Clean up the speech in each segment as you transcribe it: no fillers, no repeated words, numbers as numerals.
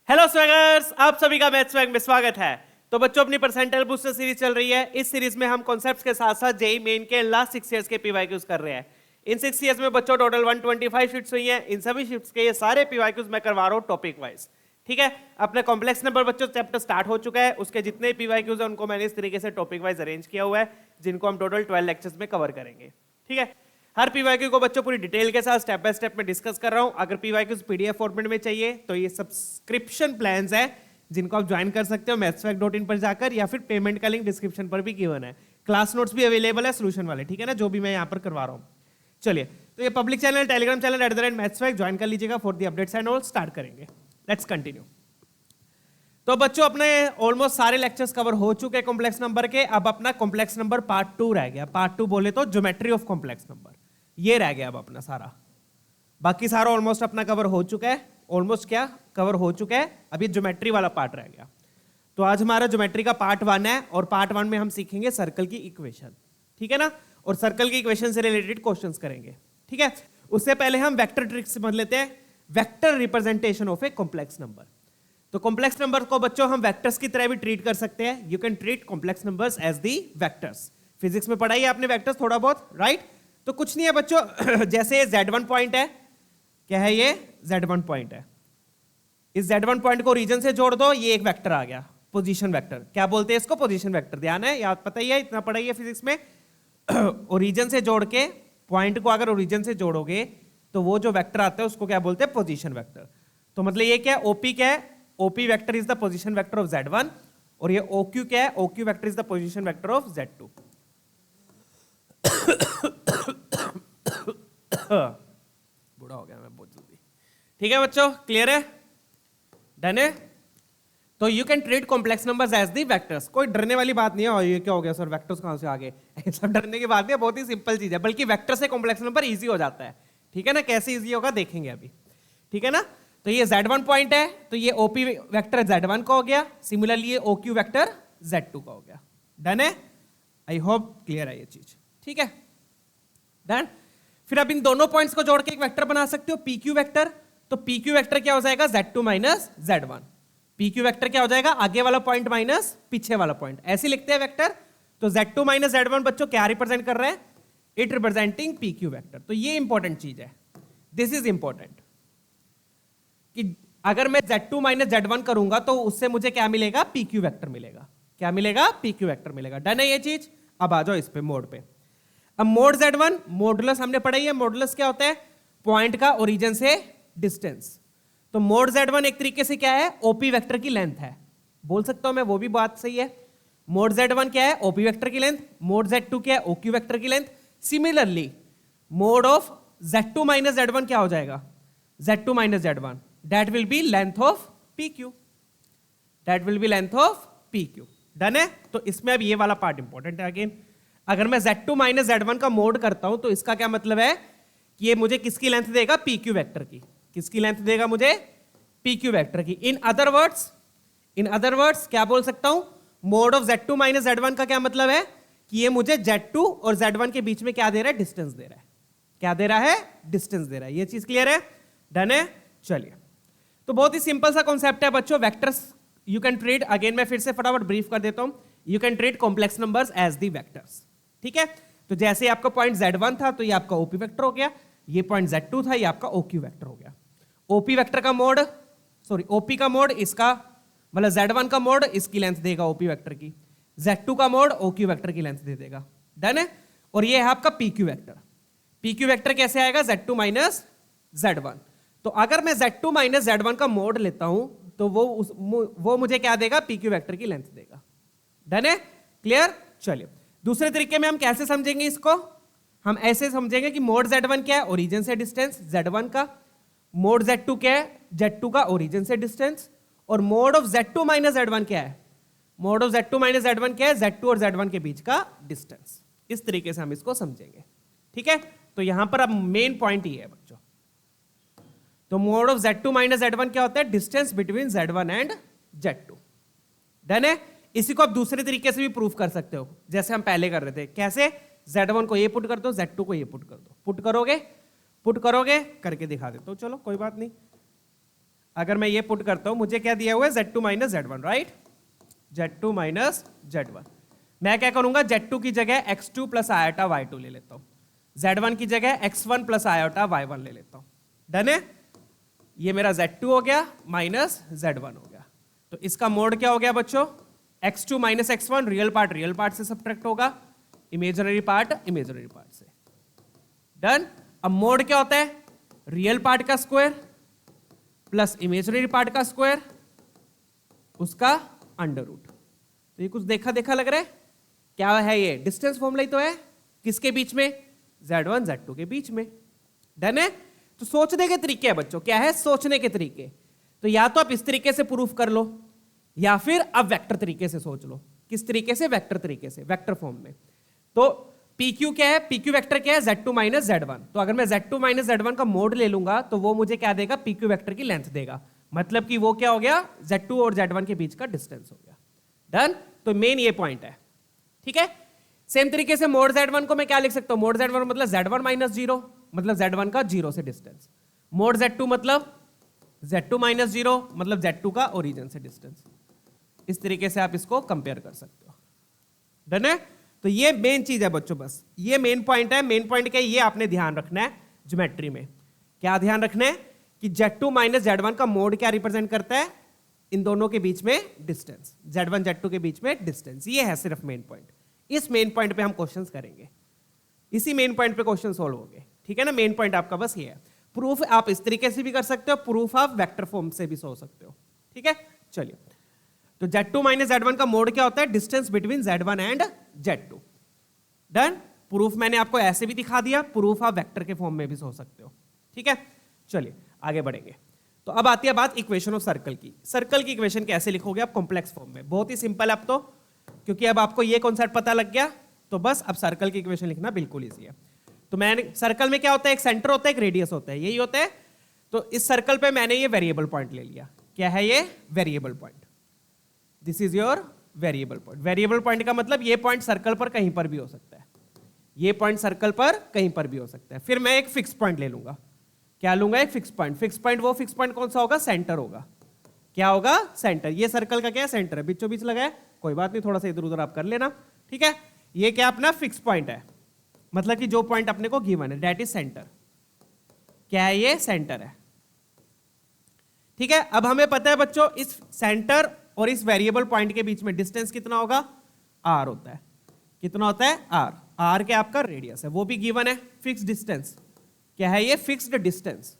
Hello स्वैगर्स, आप सभी का मैथ्स स्वैग में स्वागत है। तो बच्चों, अपनी परसेंटाइल बूस्टर सीरीज चल रही है। इस सीरीज में हम कॉन्सेप्ट्स के साथ साथ जेईई मेन के लास्ट 6 इयर्स के पीवाईक्यूज कर रहे हैं। इन 6 इयर्स में बच्चों टोटल 125 शिफ्ट्स हुई हैं। इन सभी शिफ्ट्स के ये सारे पीवाईक्यूज मैं करवा रहा हूँ टॉपिक वाइज। ठीक है, अपने कॉम्प्लेक्स नंबर बच्चों चैप्टर स्टार्ट हो चुका है। उसके जितने पीवाईक्यूज है उनको मैंने इस तरीके से टॉपिक वाइज अरेंज किया हुआ है, जिनको हम टोटल 12 लेक्चर्स में कवर करेंगे। ठीक है, हर पीवाईक्यू को बच्चों पूरी डिटेल के साथ स्टेप बाय स्टेप में डिस्कस कर रहा हूं। अगर पीवाईक्यूज पीडीएफ फॉर्मेट में चाहिए तो ये सब्सक्रिप्शन प्लान्स है, जिनको आप ज्वाइन कर सकते हो mathswag.in पर जाकर, या फिर पेमेंट का लिंक डिस्क्रिप्शन पर भी गिवन है। क्लास नोट्स भी अवेलेबल है सोल्यूशन वाले, ठीक है ना, जो भी मैं यहाँ पर करवा रहा हूँ। चलिए, तो ये public channel, Telegram channel @mathswag join कर लीजिएगा for the updates and all. Start करेंगे, लेट्स कंटिन्यू। तो बच्चों, अपने ऑलमोस्ट सारे लेक्चर्स कवर हो चुके हैं कॉम्प्लेक्स नंबर के। अब अपना कॉम्प्लेक्स नंबर पार्ट 2 रह गया। पार्ट 2 बोले तो ज्योमेट्री ऑफ कॉम्प्लेक्स नंबर, ये रह गया अब अपना सारा। बाकी सारा ऑलमोस्ट अपना कवर हो चुका है। ऑलमोस्ट क्या कवर हो चुका है, अभी ज्योमेट्री वाला पार्ट रह गया। तो आज हमारा ज्योमेट्री का पार्ट 1 है, और पार्ट 1 में हम सीखेंगे सर्कल की इक्वेशन, ठीक है ना, और सर्कल की इक्वेशन से रिलेटेड क्वेश्चंस करेंगे। ठीक है, उससे पहले हम वेक्टर ट्रिक समझ लेते हैं, vector representation of a complex number. तो कॉम्प्लेक्स नंबर को बच्चों हम वेक्टर्स की तरह भी ट्रीट कर सकते हैं। You can treat complex numbers as the vectors. Physics में पढ़ाई है आपने वेक्टर्स थोड़ा बहुत, राइट? तो कुछ नहीं है बच्चों, जैसे Z1 पॉइंट है, क्या है ये? Z1 पॉइंट है। इस Z1 पॉइंट को रीजन से जोड़ दो, ये एक वेक्टर आ गया, पोजीशन वेक्टर। क्या बोलते हैं इसको? Position vector. ध्यान है, याद पता ही है, इतना पढ़ाई है फिजिक्स में। ओरिजिन से जोड़ के पॉइंट को अगर ओरिजिन से जोड़ोगे तो वो जो वेक्टर आता है उसको क्या बोलते हैं? Position vector. तो मतलब ये क्या है? OP क्या है? OP vector is the position vector of Z1, और ये OQ क्या है? OQ vector is the position vector of Z2। बुरा हो गया मैं बहुत जल्दी। ठीक है बच्चों, क्लियर है? डन है? तो you can treat complex numbers as the vectors. कोई डरने वाली बात नहीं है, और ये क्या हो गया सर, वेक्टर्स कहां से आ गए? ऐसा डरने की बात नहीं है, बहुत ही सिंपल चीज है। बल्कि वेक्टर से कॉम्प्लेक्स नंबर इजी हो जाता है, ठीक है ना। कैसे इजी होगा देखेंगे अभी, ठीक है ना। तो ये Z1 पॉइंट है, तो ये OP वेक्टर Z1 का हो गया। सिमिलरली ये OQ वेक्टर Z2 का हो गया। डन है? आई होप क्लियर है ये चीज, ठीक है। डन। फिर अब इन दोनों पॉइंट्स को जोड़ के एक वेक्टर बना सकते हो, PQ वेक्टर। तो PQ वेक्टर क्या हो जाएगा? Z2 minus Z1। PQ vector क्या हो जाएगा? आगे वाला पॉइंट माइनस पीछे वाला पॉइंट। ऐसे लिखते हैं वेक्टर। तो Z2 माइनस Z1 बच्चों क्या रिप्रेजेंट कर रहे हैं? It representing PQ vector. तो ये इंपॉर्टेंट चीज है, दिस इज इंपॉर्टेंट, कि अगर मैं Z2 माइनस Z1 करूंगा तो उससे मुझे क्या मिलेगा? PQ वेक्टर मिलेगा। क्या मिलेगा? PQ वेक्टर मिलेगा। डन है ये चीज? अब आ जाओ इस पे, मोड पे। अब मोड Z1, मॉडुलस हमने पढ़ाई है। मॉडुलस क्या होता है? पॉइंट का ओरिजिन से डिस्टेंस। तो मोड Z1 एक तरीके से क्या है? OP वेक्टर की लेंथ है, बोल सकता हूं मैं, वो भी बात सही है। मोड Z1 क्या है? OP वेक्टर की लेंथ। मोड Z2 क्या है? OQ वेक्टर की length. Similarly mode of Z2 minus Z1 क्या हो जाएगा? Z2 minus Z1, that will B length of PQ, that will B length of PQ। Done है? तो इसमें अब ये वाला पार्ट इंपॉर्टेंट है अगेन। अगर मैं Z2 माइनस Z1 का मोड करता हूं तो इसका क्या मतलब है कि ये मुझे किसकी लेंथ देगा? PQ वेक्टर की। किसकी लेंथ देगा मुझे? PQ वेक्टर की। इन अदर वर्ड्स क्या बोल सकता हूं? Mode of Z2 minus Z1 का क्या मतलब है कि ये मुझे Z2 और Z1 के बीच में क्या दे रहा है? डिस्टेंस दे रहा है। क्या दे रहा है? डिस्टेंस दे रहा है। ये चीज क्लियर है? डन है? चलिए, तो बहुत ही सिंपल सा कॉन्सेप्ट है बच्चों, vectors you can treat. Again मैं फिर से फटाफट ब्रीफ कर देता हूं। You can treat complex numbers as the vectors, ठीक है। तो जैसे आपका पॉइंट Z1 था तो ये आपका OP वेक्टर हो गया, ये पॉइंट Z2 था, ये आपका OQ वेक्टर हो गया। OP वेक्टर का मोड, सॉरी OP का मोड इसका, मतलब Z1 का मोड इसकी लेंथ देगा OP वेक्टर की, Z2 का मोड OQ वेक्टर की लेंथ दे देगा। डन है? और ये है आपका PQ वेक्टर। PQ वेक्टर कैसे आएगा? Z2 minus Z1। तो अगर मैं Z2 माइनस Z1 का मोड लेता हूं तो वो मुझे क्या देगा? PQ वेक्टर की लेंथ देगा। डन है? क्लियर? चलिए, दूसरे तरीके में हम कैसे समझेंगे इसको? हम ऐसे समझेंगे कि मोड Z1 क्या है? ओरिजिन से डिस्टेंस Z1 का। मोड Z2 क्या है? Z2 का ओरिजिन से डिस्टेंस। और mode of Z2 minus Z1 क्या है? Mod of Z2 minus Z1 क्या है? Z2 और Z1 के बीच का डिस्टेंस। इस तरीके से हम इसको समझेंगे, ठीक है। तो यहां पर अब मेन पॉइंट ये है बच्चों। तो mode of Z2 minus Z1 क्या होता है? Distance between Z1 and Z2। Done है? इसी को आप दूसरे तरीके से भी प्रूफ कर सकते हो, जैसे हम पहले कर रहे थे। कैसे? Z1 को ये पुट कर दो, Z2 को ये पुट कर दो। पुट करोगे करके दिखा देता हूं, चलो कोई बात नहीं। अगर मैं ये पुट करता हूं, मुझे क्या दिया हुआ है Z2 minus Z1, right? Z2 minus Z1। मैं क्या करूंगा, Z2 की जगह x2 प्लस आयोटा y2 ले लेता हूं, Z1 की जगह x1 प्लस आयोटा y1 ले लेता हूं। डन है? ये मेरा Z2 हो गया माइनस Z1 हो गया। तो इसका मोड क्या हो गया बच्चों? x2 minus x1, real part से सब्ट्रैक्ट होगा, इमेजिनरी पार्ट से। डन? अब मोड क्या होता है? रियल पार्ट का स्क्वायर प्लस इमेजिनरी पार्ट का स्क्वायर, उसका अंडर रूट। तो ये कुछ देखा देखा लग रहा है? क्या है ये? डिस्टेंस फॉर्मूला ही तो है। किसके बीच में? Z1 Z2 के बीच में। डन है? तो सोचने के तरीके है बच्चों, क्या है? सोचने के तरीके। तो या तो आप इस तरीके से प्रूफ कर लो, या फिर आप वेक्टर तरीके से सोच लो। किस तरीके से? वेक्टर तरीके से, वेक्टर फॉर्म में। तो PQ क्या है? PQ वेक्टर क्या है? Z2 minus Z1। तो अगर मैं Z2 माइनस Z1 का मोड ले लूंगा तो वो मुझे क्या देगा? PQ वेक्टर की लेंथ देगा। मतलब कि वो क्या हो गया? Z2 और Z1 के बीच का डिस्टेंस हो गया। डन? तो मेन ये पॉइंट है, ठीक है? सेम तरीके से मोड Z1 को मैं क्या लिख सकता हूं? मोड Z1 मतलब Z1 माइनस 0, मतलब Z1 का 0 से डिस्टेंस। मोड Z2 मतलब Z2 माइनस 0, मतलब Z2 का ओरिजिन से डिस्टेंस। इस तरीके से आप इसको कंपेयर कर सकते हो। डन है? तो ये मेन चीज है बच्चों, बस ये मेन पॉइंट है। मेन पॉइंट क्या है? ये आपने ध्यान रखना है ज्योमेट्री में। क्या ध्यान रखना है? कि Z2 माइनस Z1 का मोड क्या रिप्रेजेंट करता है? इन दोनों के बीच में डिस्टेंस, Z1 Z2 के बीच में डिस्टेंस। ये है सिर्फ मेन पॉइंट। इस मेन पॉइंट पे हम क्वेश्चंस करेंगे, इसी मेन पॉइंट पे क्वेश्चन सोल्व होंगे, ठीक है ना? मेन पॉइंट आपका बस ये है। प्रूफ आप इस तरीके से भी कर सकते हो, प्रूफ आप वेक्टर फॉर्म से भी सोच सकते हो, ठीक है? चलिए, तो Z2 माइनस Z1 का मोड क्या होता है? Distance between Z1 and Z2। Done? Proof मैंने आपको ऐसे भी दिखा दिया, प्रूफ आप वेक्टर के फॉर्म में भी सोच सकते हो, ठीक है? चलिए आगे बढ़ेंगे। तो अब आती है बात इक्वेशन ऑफ सर्कल की। सर्कल की इक्वेशन कैसे लिखोगे आप कॉम्प्लेक्स फॉर्म में? बहुत ही सिंपल है अब तो, क्योंकि अब आपको ये कॉन्सेप्ट पता लग गया, तो बस अब सर्कल की इक्वेशन लिखना बिल्कुल ईजी है। तो मैंने सर्कल में क्या होता है? एक सेंटर होता है, एक रेडियस होता है, यही होता है। तो इस सर्कल पे मैंने ये वेरिएबल पॉइंट ले लिया। क्या है ये? Variable point. This is your variable point. Variable point का मतलब ये पॉइंट सर्कल पर कहीं पर भी हो सकता है, ये पॉइंट सर्कल पर कहीं पर भी हो सकता है। फिर मैं एक फिक्स पॉइंट ले लूंगा। क्या लूंगा? एक फिक्स पॉइंट। फिक्स पॉइंट, वो फिक्स पॉइंट कौन सा होगा? सेंटर होगा। क्या होगा? सेंटर। ये सर्कल का क्या है? सेंटर है, बीचों बीच लगा है, कोई बात नहीं, थोड़ा सा इधर उधर आप कर लेना, ठीक है? ये क्या अपना फिक्स पॉइंट है, मतलब कि जो पॉइंट अपने को गिवन है, दैट इज सेंटर। क्या है ये? सेंटर है, ठीक है? अब हमें पता है बच्चों, इस सेंटर और इस वेरिएबल पॉइंट के बीच में डिस्टेंस कितना होगा? r होता है। कितना होता है? r क्या आपका रेडियस है, वो भी गिवन है, फिक्स डिस्टेंस। क्या है ये? Fixed distance.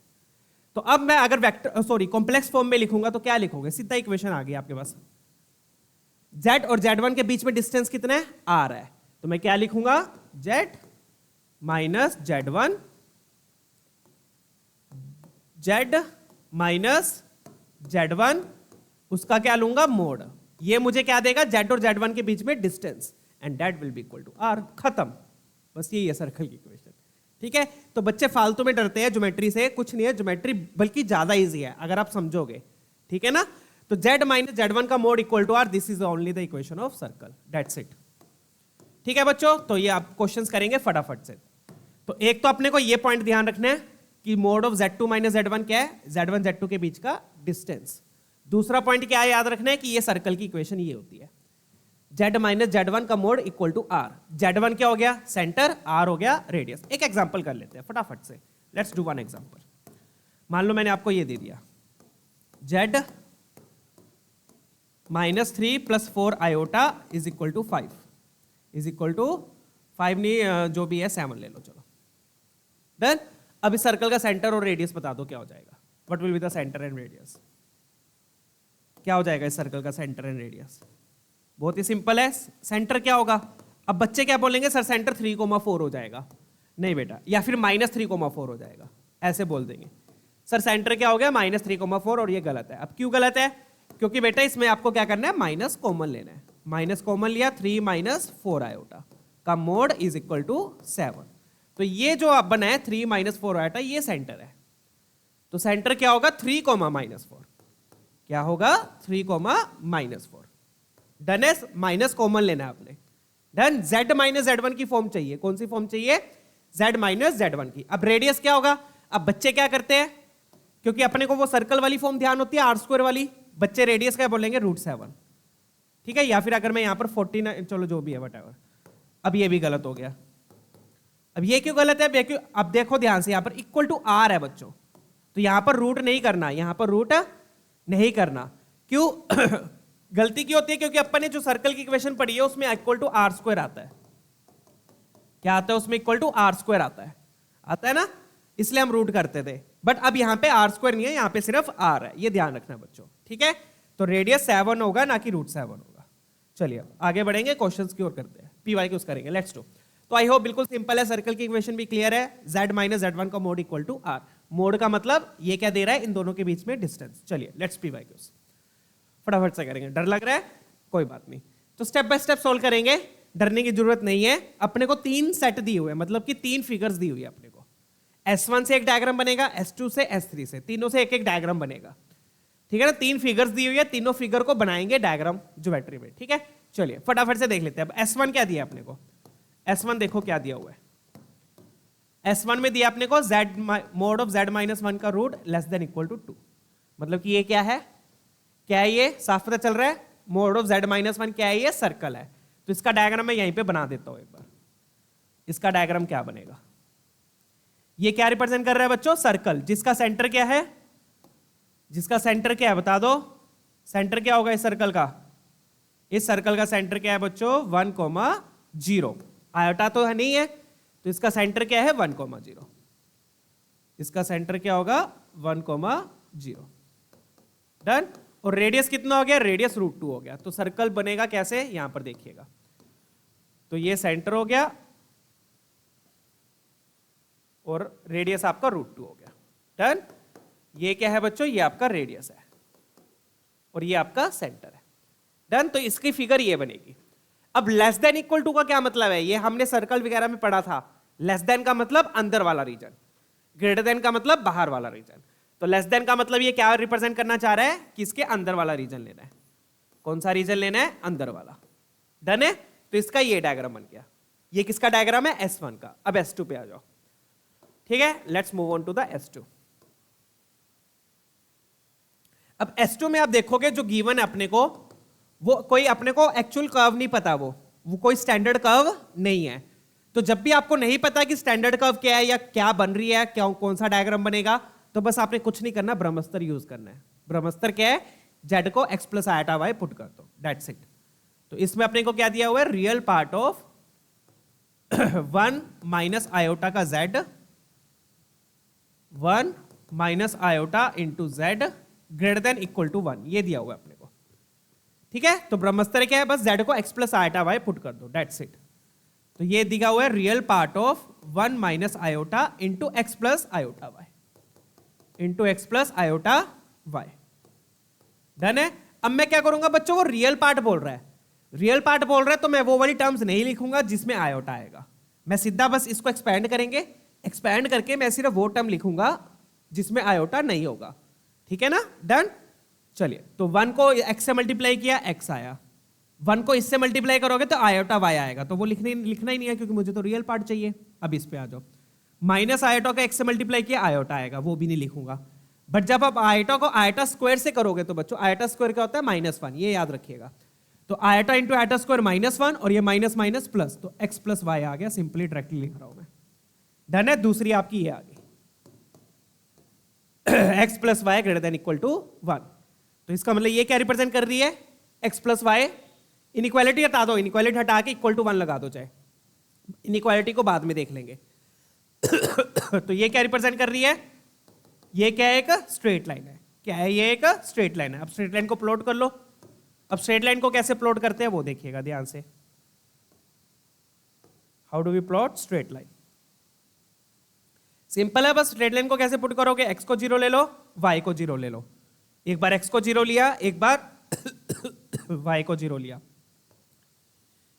तो अब मैं अगर वेक्टर कॉम्प्लेक्स फॉर्म में लिखूंगा तो क्या लिखोगे? सीधा इक्वेशन आ गई आपके पास। z और z1 के बीच में डिस्टेंस कितना है? r है। तो मैं क्या लिखूंगा? z minus z1, z minus z1, उसका क्या लूंगा? मोड। ये मुझे क्या देगा? z और z1 के बीच में distance, and that will be equal to r। खत्म, बस यही है सर्कल की इक्वेशन, ठीक है? तो बच्चे फालतू में डरते हैं ज्योमेट्री से, कुछ नहीं है ज्योमेट्री, बल्कि ज्यादा इजी है अगर आप समझोगे, ठीक है ना? तो z माइनस z1 का mod equal to r, this is only the equation of circle, that's it, ठीक है बच्चों? तो ये आप क्वेश्चंस करेंगे फटाफट से। तो एक तो अपने को ये पॉइंट ध्यान रखना है कि mode of Z2 minus Z1 क्या है? Z1 Z2 के बीच का डिस्टेंस। दूसरा पॉइंट क्या है याद रखना है कि ये सर्कल की इक्वेशन ये होती है, Z माइनस Z1 का mod equal to R। Z1 क्या हो गया? सेंटर, R हो गया रेडियस। एक एग्जांपल कर लेते हैं फटाफट से, लेट्स डू वन एग्जांपल। मान लो मैंने आपको ये दे दिया, Z minus 3 plus 4 iota is equal to 5, is equal to 5 नहीं, जो भी है 7 ले लो, चलो डन। अब इस सर्कल का सेंटर और रेडियस बता दो क्या हो जाएगा? What will be the centre and radius? क्या हो जाएगा इस सर्कल का सेंटर एंड रेडियस? बहुत ही सिंपल है, सेंटर क्या होगा? अब बच्चे क्या बोलेंगे? सर सेंटर 3,4 हो जाएगा। नहीं बेटा, या फिर माइनस 3,4 हो जाएगा, ऐसे बोल देंगे। सर सेंटर क्या हो गया? माइनस 3,4, और ये गलत है। अब क्यों गलत है? क्योंकि बेटा इसमें आपको क्या करना है? माइनस कॉमन लेना है। माइनस कॉमन लिया, 3 माइनस 4 आयोटा का मोड इज इक्वल टू 7। तो ये जो आप बना है 3 माइनस 4 आयोटा, ये सेंटर है। तो सेंटर क्या होगा? 3 माइनस 4। क्या होगा? 3 माइनस 4। डन है? माइनस कॉमन लेना है आपने। डन। Z माइनस Z1 की फॉर्म चाहिए। कौन सी फॉर्म चाहिए? Z माइनस Z1 की। अब रेडियस क्या होगा? अब बच्चे क्या करते हैं? क्योंकि अपने को वो सर्कल वाली फॉर्म ध्यान होती है आर स्क्वायर वाली, बच्चे रेडियस क्या बोलेंगे √7, ठीक है। या फिर अगर मैं यहाँ पर 49, चलो जो भी है वटएवर। अब ये भी गलत हो गया। अब ये क्यों गलत है? अब देखो ध्यान से, यहाँ पर इक्वल टू आर है बच्चों, तो यहां पर रूट नहीं करना, यहां पर रूट नहीं करना। क्यों गलती क्यों होती है? क्योंकि अपन ने जो सर्कल की इक्वेशन पढ़ी है उसमें इक्वल टू आर स्क्वायर आता है। क्या आता है उसमें? इक्वल टू आर स्क्वायर आता है ना, इसलिए हम रूट करते थे। बट अब यहां पे आर स्क्वायर नहीं है, यहां पे सिर्फ आर है, ये ध्यान रखना बच्चों, ठीक है। तो रेडियस 7 होगा, ना कि √7 होगा। चलिए आगे बढ़ेंगे, क्वेश्चंस की ओर करते हैं, पीवाई क्यूज करेंगे, लेट्स डू। तो आई होप बिल्कुल सिंपल है, सर्कल की इक्वेशन भी क्लियर है। z माइनस z1 का mod equal to R. Mod का मतलब ये क्या दे रहा है? इन दोनों के बीच में डिस्टेंस। चलिए लेट्स पीवाई क्यूज फटाफट से करेंगे। डर लग रहा है? कोई बात नहीं, तो स्टेप बाय स्टेप सोल्व करेंगे, डरने की जरूरत नहीं है। अपने को 3 सेट दिए हुए, मतलब कि 3 फिगर्स दी हुई है अपने को। S1 से एक डायग्राम बनेगा, S2 से S3 से, तीनों से एक एक डायग्राम बनेगा, ठीक है ना। 3 फिगर्स दी हुई है, तीनों फिगर को बनाएंगे डायग्राम ज्योमेट्री में, ठीक है। चलिए फटाफट से देख लेते हैं। अब S1 क्या दिया अपने को? S1 देखो क्या दिया हुआ है। S1 में दिया अपने को z mod of z minus 1 का root less than equal to 2। मतलब कि ये क्या है? क्या है ये? साफ पता चल रहा है। मोड ऑफ z माइनस 1 क्या है? ये सर्कल है। तो इसका डायग्राम मैं यहीं पे बना देता हूं एक बार। इसका डायग्राम क्या बनेगा? ये क्या रिप्रेजेंट कर रहा है बच्चों? सर्कल, जिसका सेंटर क्या है? जिसका सेंटर क्या है बता दो? सेंटर क्या होगा इस सर्कल का? इस सर्कल का सेंटर क्या है बच्चों? 1,0। आयोटा तो है नहीं है, तो इसका सेंटर क्या है? 1,0। इसका सेंटर क्या होगा? 1,0। डन। और रेडियस कितना हो गया? रेडियस √2 हो गया। तो सर्कल बनेगा कैसे? यहां पर देखिएगा, तो ये सेंटर हो गया और रेडियस आपका √2 हो गया। डन। ये क्या है बच्चों? ये आपका रेडियस है और ये आपका सेंटर है। डन। तो इसकी फिगर ये बनेगी। अब लेस देन इक्वल टू का क्या मतलब है? ये हमने सर्कल वगैरह में पढ़ा था। लेस देन का मतलब अंदर वाला रीजन, ग्रेटर देन का मतलब बाहर वाला रीजन। तो लेस देन का मतलब ये क्या रिप्रेजेंट करना चाह रहा है कि इसके अंदर वाला रीजन लेना है। कौन सा रीजन लेना है? अंदर वाला। डन है। तो इसका ये डायग्राम बन गया। ये किसका डायग्राम है? S1 का। अब S2 पे आ जाओ, ठीक है। Let's move on to the S2। अब S2 में आप देखोगे जो गिवन है अपने को, वो कोई अपने को एक्चुअल कर्व नहीं पता, वो कोई स्टैंडर्ड कर्व नहीं है। तो जब भी आपको नहीं पता कि स्टैंडर्ड कर्व क्या है या क्या बन रही है, क्या कौन सा डायग्राम बनेगा, तो बस आपने कुछ नहीं करना, ब्रह्मास्त्र यूज करना है। ब्रह्मास्त्र क्या है? z को x plus iota y put कर दो, दैट्स इट। तो इसमें अपने को क्या दिया हुआ है? Real part of 1 minus iota का z, 1 minus iota into z greater than equal to 1, ये दिया हुआ है अपने को, ठीक है। तो ब्रह्मास्त्र क्या है? बस z को x plus iota y put कर दो, दैट्स इट। तो ये दिया हुआ है real part of 1 minus iota into X plus iota Y, into X plus iota Y. Done है। अब मैं क्या करूंगा बच्चों? वो रियल पार्ट बोल रहा है, रियल पार्ट बोल रहा है, तो मैं वो वाली टर्म्स नहीं लिखूंगा जिसमें आयोटा आएगा। मैं सीधा बस इसको एक्सपैंड करेंगे, एक्सपैंड करके मैं सिर्फ वो टर्म लिखूंगा जिसमें आयोटा नहीं होगा, ठीक है ना। डन। चलिए, तो 1 को x से मल्टीप्लाई किया, x आया। 1 को इससे मल्टीप्लाई करोगे तो आयोटा y आएगा, तो वो लिखना ही नहीं है क्योंकि मुझे तो रियल पार्ट चाहिए। अब इस पे आ जाओ। माइनस आयोटा का x से मल्टीप्लाई किया, आयोटा आएगा, वो भी नहीं लिखूंगा। बट जब आप आयोटा को आयोटा स्क्वायर से करोगे तो बच्चों आयोटा स्क्वायर क्या होता है? -1, ये याद रखिएगा। तो आयोटा इंटू आयोटा स्क्वायर -1 और ये माइनस माइनस प्लस, तो x प्लस वाई आ गया, सिंपली डायरेक्टली लिख रहा हूं मैं। डन है। दूसरी आपकी ये आ गई, x plus Y greater than equal to 1। तो इसका मतलब ये क्या रिप्रेजेंट कर रही है? x plus Y. इनइक्वालिटी हटा दो, इनइक्वालिटी हटा के इक्वल टू 1 लगा दो, चाहे इनइक्वालिटी को बाद में देख लेंगे। तो ये क्या रिप्रेजेंट कर रही है? ये क्या है? एक स्ट्रेट लाइन है। क्या है? ये एक स्ट्रेट लाइन है। अब स्ट्रेट लाइन को प्लॉट कर लो। अब स्ट्रेट लाइन को कैसे प्लॉट करते हैं वो देखिएगा ध्यान से। How do we plot straight line? Simple है, बस स्ट्रेट लाइन को कैसे पुट करोगे? x को 0 ले लो, y को 0 ले लो। एक बार x को 0 लिया, एक बार y को 0 लिया।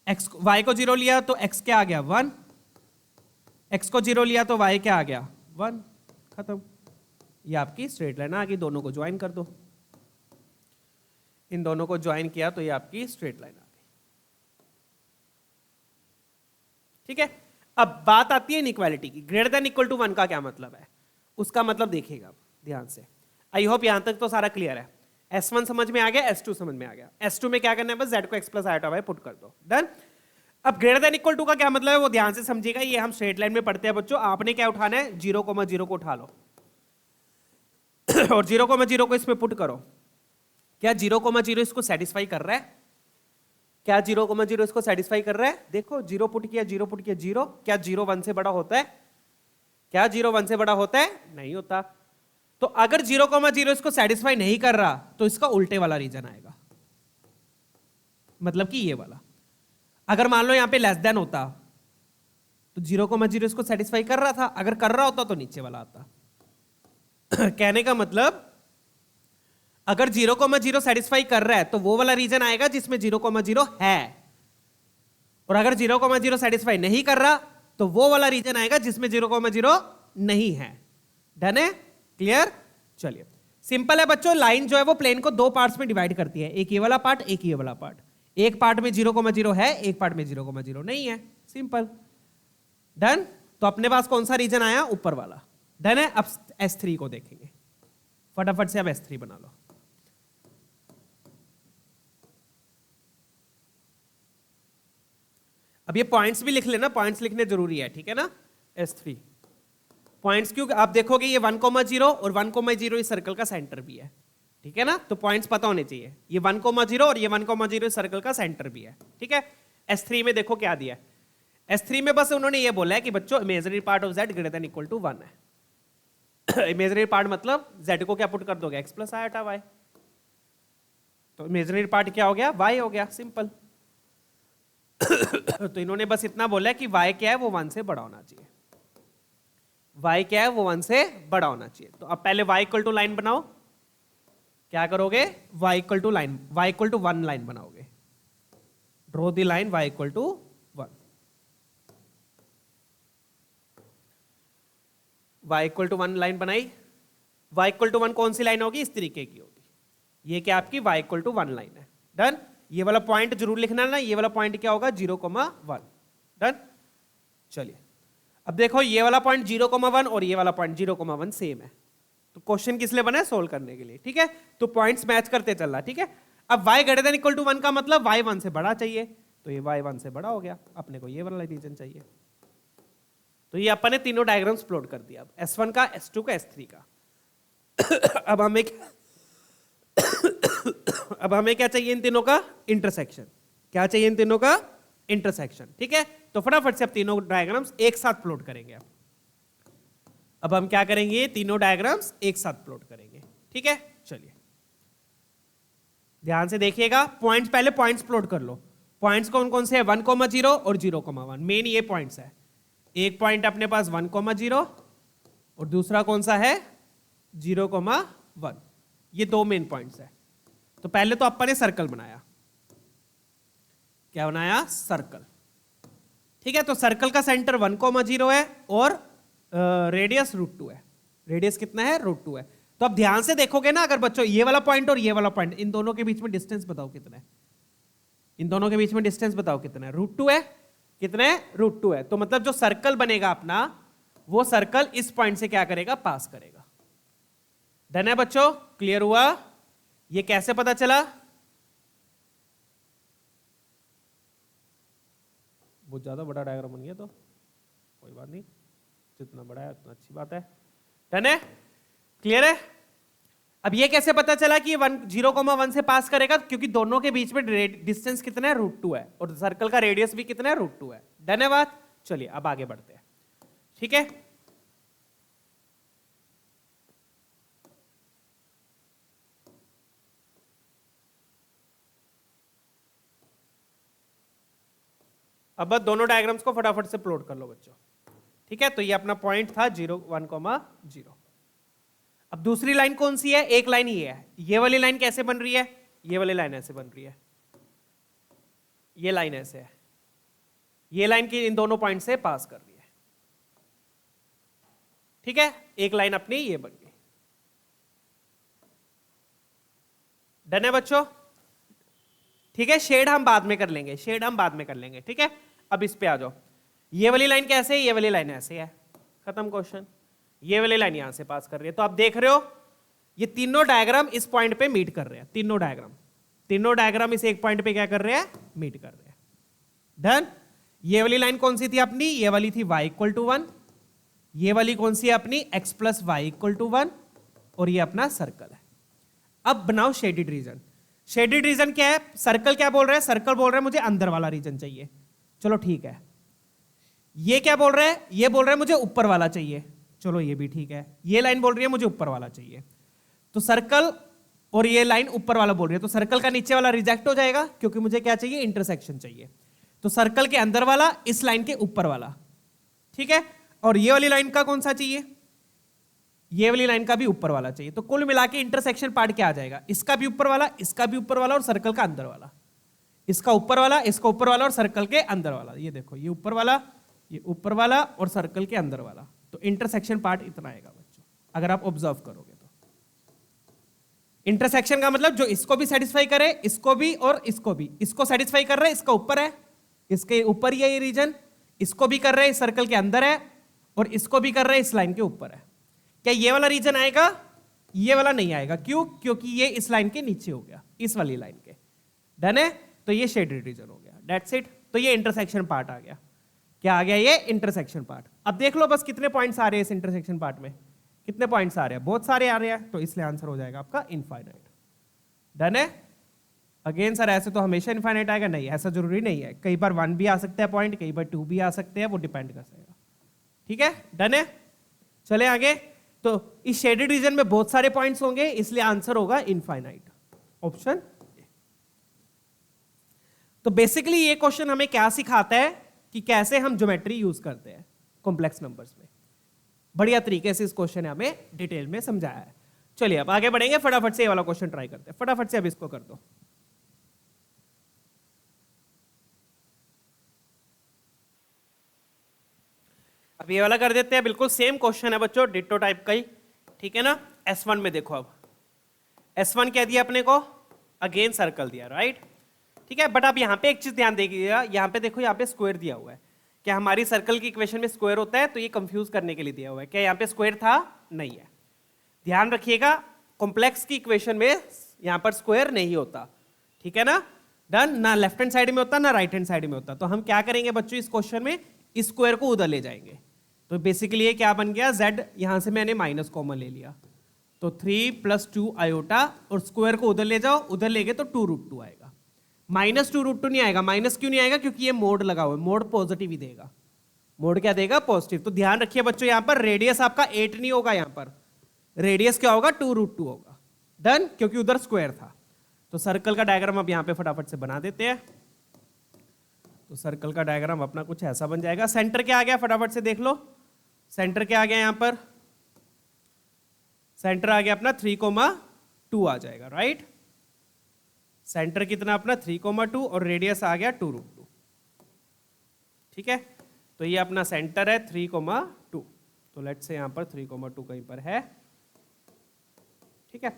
y को 0 लिया तो x क्या आ गया? 1। x को 0 लिया तो y क्या आ गया? 1। खत्म। ये आपकी स्ट्रेट लाइन आ गई। दोनों को ज्वाइन कर दो, इन दोनों को ज्वाइन किया तो ये आपकी स्ट्रेट लाइन आ गई, ठीक है। अब बात आती है इनइक्वालिटी की। ग्रेटर देन इक्वल टू 1 का क्या मतलब है? उसका मतलब देखिएगा। ध्यान से। आई होप यहां तक तो सारा क्लियर है। S1 समझ में आ गया, S2 समझ में आ गया। S2 में क्या करना है, बस z को x plus iota Y put कर दो, डन। अब ग्रेटर देन इक्वल टू का क्या मतलब है वो ध्यान से समझिएगा, ये हम स्ट्रेट लाइन में पढ़ते हैं बच्चों। आपने क्या उठाना है, 0,0 को उठा लो और 0,0 को इसमें पुट करो। क्या 0,0 इसको सेटिस्फाई कर रहा है? क्या 0,0 इसको सेटिस्फाई कर रहा है? देखो 0 पुट किया, 0 पुट किया, 0। क्या 0 1 से बड़ा होता है? क्या 0 1 से बड़ा होता है? नहीं होता। तो अगर 0,0 इसको सेटिस्फाई नहीं कर रहा तो इसका उल्टे वाला रीजन आएगा, मतलब कि ये वाला। अगर मान लो यहां पे लेस देन होता तो 0,0 इसको सेटिस्फाई कर रहा था, अगर कर रहा होता तो नीचे वाला आता। कहने का मतलब अगर 0,0 सेटिस्फाई कर रहा है तो वो वाला रीजन आएगा जिसमें 0,0 है, और अगर 0,0 सेटिस्फाई नहीं कर रहा तो वो वाला रीजन आएगा जिसमें 0,0 नहीं है। डन है? क्लियर? चलिए, सिंपल है बच्चों। लाइन जो है वो प्लेन को दो पार्ट्स में डिवाइड करती है, एक ये वाला पार्ट, एक ये वाला पार्ट। एक पार्ट में 0,0 है, एक पार्ट में 0,0 नहीं है, सिंपल। डन। तो अपने पास कौन सा रीजन आया? ऊपर वाला। डन है। अब S3 को देखेंगे, फटाफट से अब S3 बना लो। अब ये पॉइंट्स भी लिख लेना, पॉइंट्स लिखने जरूरी है, ठीक है ना। S3 पॉइंट्स क्यों? आप देखोगे ये 1,0 और 1,0 इस सर्कल का सेंटर भी है, ठीक है ना। तो पॉइंट्स पता होने चाहिए, ये 1,0 और ये 1,0 इस सर्कल का सेंटर भी है, ठीक है। S3 में देखो क्या दिया है। S3 में बस उन्होंने ये बोला है कि बच्चों imaginary part of z greater than equal to 1 है। इमेजिनरी पार्ट मतलब z को क्या पुट कर दोगे, x प्लस आयोटा y। तो इमेजिनरी पार्ट क्या हो गया? y हो गया, सिंपल। तो इन्होंने बस इतना बोला है कि y क्या है वो 1 से बड़ा होना चाहिए। y क्या है वो 1 से बड़ा होना चाहिए। तो अब पहले y इक्वल टू लाइन बनाओ। क्या करोगे? y equal to line, y equal to 1 line बनाओगे। Draw the line y equal to 1। y equal to 1 line बनाई। y इक्वल टू 1 कौन सी लाइन होगी? इस तरीके की होगी। ये क्या आपकी y इक्वल टू 1 लाइन है। डन। ये वाला पॉइंट जरूर लिखना ना, ये वाला पॉइंट क्या होगा? 0,1। डन। चलिए, अब देखो ये वाला पॉइंट 0,1 और ये वाला पॉइंट 0,1 सेम है। तो क्वेश्चन किस लिए बना है? सोल्व करने के लिए, ठीक है। तो पॉइंट्स मैच करते चल रहा, ठीक है। अब y greater than equal to 1 का मतलब y 1 से बड़ा चाहिए, तो ये y 1 से बड़ा हो गया। अपने को ये वाला रीजन चाहिए, तो ये अपन ने तीनों डायग्राम्स प्लॉट कर दिया। अब S1 का, S2 का, S3 का। अब हमें क्या चाहिए? इन तीनों का इंटरसेक्शन। क्या चाहिए? इन तीनों का इंटरसेक्शन, ठीक है। तो फटाफट से अब तीनों डायग्राम्स एक साथ प्लॉट करेंगे। अब हम क्या करेंगे? तीनों डायग्राम्स एक साथ प्लॉट करेंगे, ठीक है। चलिए ध्यान से देखिएगा। पॉइंट्स, पहले पॉइंट्स प्लॉट कर लो। पॉइंट्स कौन कौन से हैं? 1,0 और 0,1। मेन ये पॉइंट्स है। एक पॉइंट अपने पास 1,0 और दूसरा कौन सा है? 0,1। ये दो मेन पॉइंट्स है। तो पहले तो अपन ने सर्कल बनाया। क्या बनाया? सर्कल, ठीक है। तो सर्कल का सेंटर 1,0 है और रेडियस √2 है। रेडियस कितना है? √2 है। तो अब ध्यान से देखोगे ना, अगर बच्चों ये वाला पॉइंट और ये वाला पॉइंट, इन दोनों के बीच में डिस्टेंस बताओ कितना है? इन दोनों के बीच में डिस्टेंस बताओ कितना है? √2 है। कितना है? √2 है। तो मतलब जो सर्कल बनेगा अपना, वो सर्कल इस पॉइंट से क्या करेगा? पास करेगा। डन है बच्चों? क्लियर हुआ? ये कैसे पता चला? बहुत ज्यादा बड़ा डायग्राम बन गया तो कोई बात नहीं, जितना बड़ा है उतना अच्छी बात है। डन है? क्लियर है? अब ये कैसे पता चला कि ये 0,1 से पास करेगा? क्योंकि दोनों के बीच में डिस्टेंस कितना है? √2 है, और सर्कल का रेडियस भी कितना है? √2 है। डन है बात? चलिए अब आगे बढ़ते हैं, ठीक है। अब बस दोनों डायग्राम्स को फटाफट से प्लॉट कर लो बच्चों, ठीक है। तो ये अपना पॉइंट था 1,0। अब दूसरी लाइन कौन सी है? एक लाइन ये है। ये वाली लाइन कैसे बन रही है? ये वाली लाइन ऐसे बन रही है, ये लाइन ऐसे है। ये लाइन की इन दोनों पॉइंट से पास कर रही है, ठीक है। एक लाइन अपनी ये बन गई। डन है बच्चों? ठीक है। शेड हम बाद में कर लेंगे, शेड हम बाद में कर लेंगे, ठीक है। अब इस पे आ जाओ। ये वाली लाइन कैसे है? ये वाली लाइन ऐसे है। खत्म क्वेश्चन। ये वाली लाइन यहां से पास कर रही है। तो आप देख रहे हो ये तीनों डायग्राम इस पॉइंट पे मीट कर रहे हैं, तीनों डायग्राम इस एक पॉइंट पे क्या कर रहे हैं, मीट कर रहे हैं। डन। ये वाली लाइन कौन सी थी अपनी, ये वाली थी y इक्वल टू 1, ये वाली कौन सी है अपनी x plus Y equal to 1, और ये अपना सर्कल है। अब बनाओ शेडेड रीजन। शेडेड रीजन क्या है, सर्कल क्या बोल रहा है, सर्कल बोल रहा है मुझे अंदर वाला रीजन चाहिए, चलो ठीक है। ये क्या बोल रहा है, ये बोल रहा है मुझे ऊपर वाला चाहिए, चलो ये भी ठीक है। ये लाइन बोल रही है मुझे ऊपर वाला चाहिए, तो सर्कल और ये लाइन ऊपर वाला बोल रही है, तो सर्कल का नीचे वाला रिजेक्ट हो जाएगा क्योंकि मुझे क्या चाहिए, इंटरसेक्शन चाहिए। तो सर्कल के अंदर वाला इस लाइन के ऊपर वाला, ठीक है। और ये वाली लाइन का कौन सा चाहिए, ये वाली लाइन का भी ऊपर वाला चाहिए। तो कुल मिला के इंटरसेक्शन पार्ट क्या आ जाएगा, इसका भी ऊपर वाला, इसका भी ऊपर वाला, और सर्कल का अंदर वाला, इसका ऊपर वाला, इसका ऊपर वाला, और सर्कल के अंदर वाला। ये देखो, ये ऊपर वाला, ये ऊपर वाला, और सर्कल के अंदर वाला। तो इंटरसेक्शन पार्ट इतना आएगा बच्चों, अगर आप ऑब्जर्व करोगे तो। इंटरसेक्शन का मतलब जो इसको भी सेटिस्फाई करे, इसको भी और इसको भी, इसको सेटिस्फाई कर रहा है, इसका ऊपर है, इसके ऊपर ही है ये रीजन, इसको भी कर रहे हैं, इस सर्कल के अंदर है, और इसको भी कर रहे हैं, इस लाइन के ऊपर है। क्या ये वाला रीजन आएगा, ये वाला नहीं आएगा, क्यों, क्योंकि ये इस लाइन के नीचे हो गया, इस वाली लाइन के। डन है, तो ये शेडेड रीजन हो गया, दैट्स इट। तो ये इंटरसेक्शन पार्ट आ गया, क्या आ गया, ये इंटरसेक्शन पार्ट। अब देख लो बस कितने पॉइंट्स आ रहे हैं इस इंटरसेक्शन पार्ट में, कितने पॉइंट्स आ रहे हैं, बहुत सारे आ रहे हैं, तो इसलिए आंसर हो जाएगा आपका इनफाइनाइट। डन है। अगेन सर ऐसे तो हमेशा इनफाइनाइट आएगा, नहीं ऐसा जरूरी नहीं है, कई बार 1 भी आ सकता है पॉइंट, कई बार 2 भी आ सकते हैं, वो डिपेंड कर जाएगा। ठीक है, डन है। चले आगे। तो इस शेडेड रीजन में बहुत सारे पॉइंट्स होंगे, इसलिए आंसर होगा इनफाइनाइट, ऑप्शन ए। तो बेसिकली ये क्वेश्चन हमें क्या सिखाता है कि कैसे हम ज्योमेट्री यूज करते हैं कॉम्प्लेक्स नंबर्स में। बढ़िया तरीके से इस क्वेश्चन ने हमें डिटेल में समझाया है। चलिए अब आगे बढ़ेंगे, फटाफट से ये वाला क्वेश्चन ट्राई करते हैं, फटाफट से अब इसको कर दो। अब ये वाला कर देते हैं, बिल्कुल सेम क्वेश्चन है बच्चों, डिट्टो टाइप का ही, ठीक है ना। S1 में देखो, अब S1 क्या दिया अपने को, अगेन सर्कल दिया, राइट, ठीक है। बट अब यहाँ पे एक चीज ध्यान देखिएगा, यहाँ पे देखो, यहाँ पे स्क्वायर दिया हुआ है। क्या हमारी सर्कल की इक्वेशन में स्क्वायर होता है, तो ये कंफ्यूज करने के लिए दिया हुआ है। क्या यहाँ पे स्क्वायर था, नहीं है, ध्यान रखिएगा। कॉम्प्लेक्स की इक्वेशन में यहाँ पर स्क्वायर नहीं होता, ठीक है ना। डन, ना लेफ्ट हैंड साइड में होता, ना राइट हैंड साइड में होता। तो हम क्या करेंगे बच्चों, इस क्वेश्चन में इस स्क्वायर को उधर ले जाएंगे। तो बेसिकली ये क्या बन गया, z, यहां से मैंने माइनस कॉमन ले लिया, तो 3 + 2 आयोटा, और स्क्वायर को उधर ले जाओ, उधर ले गए तो 2√2 आएगा। -2√2 नहीं आएगा, माइनस क्यों नहीं आएगा, क्योंकि ये मोड लगा हुआ है, मोड पॉजिटिव ही देगा, मोड क्या देगा, पॉजिटिव। तो ध्यान रखिए बच्चों, यहां पर रेडियस आपका 8 नहीं होगा, यहां पर रेडियस क्या होगा, 2√2 होगा। डन, क्योंकि उधर स्क्वायर था। तो सर्कल का डायग्राम अब यहां पे फटाफट से बना देते हैं। तो सर्कल का डायग्राम अपना कुछ ऐसा बन जाएगा। सेंटर क्या आ गया, फटाफट से देख लो, सेंटर क्या आ गया, यहां पर सेंटर आ गया अपना 3,2 आ जाएगा, राइट। सेंटर कितना अपना 3,2, और रेडियस आ गया 2√2, ठीक है। तो ये अपना सेंटर है 3,2, तो लेट्स से यहां पर 3,2 कहीं पर है, ठीक है।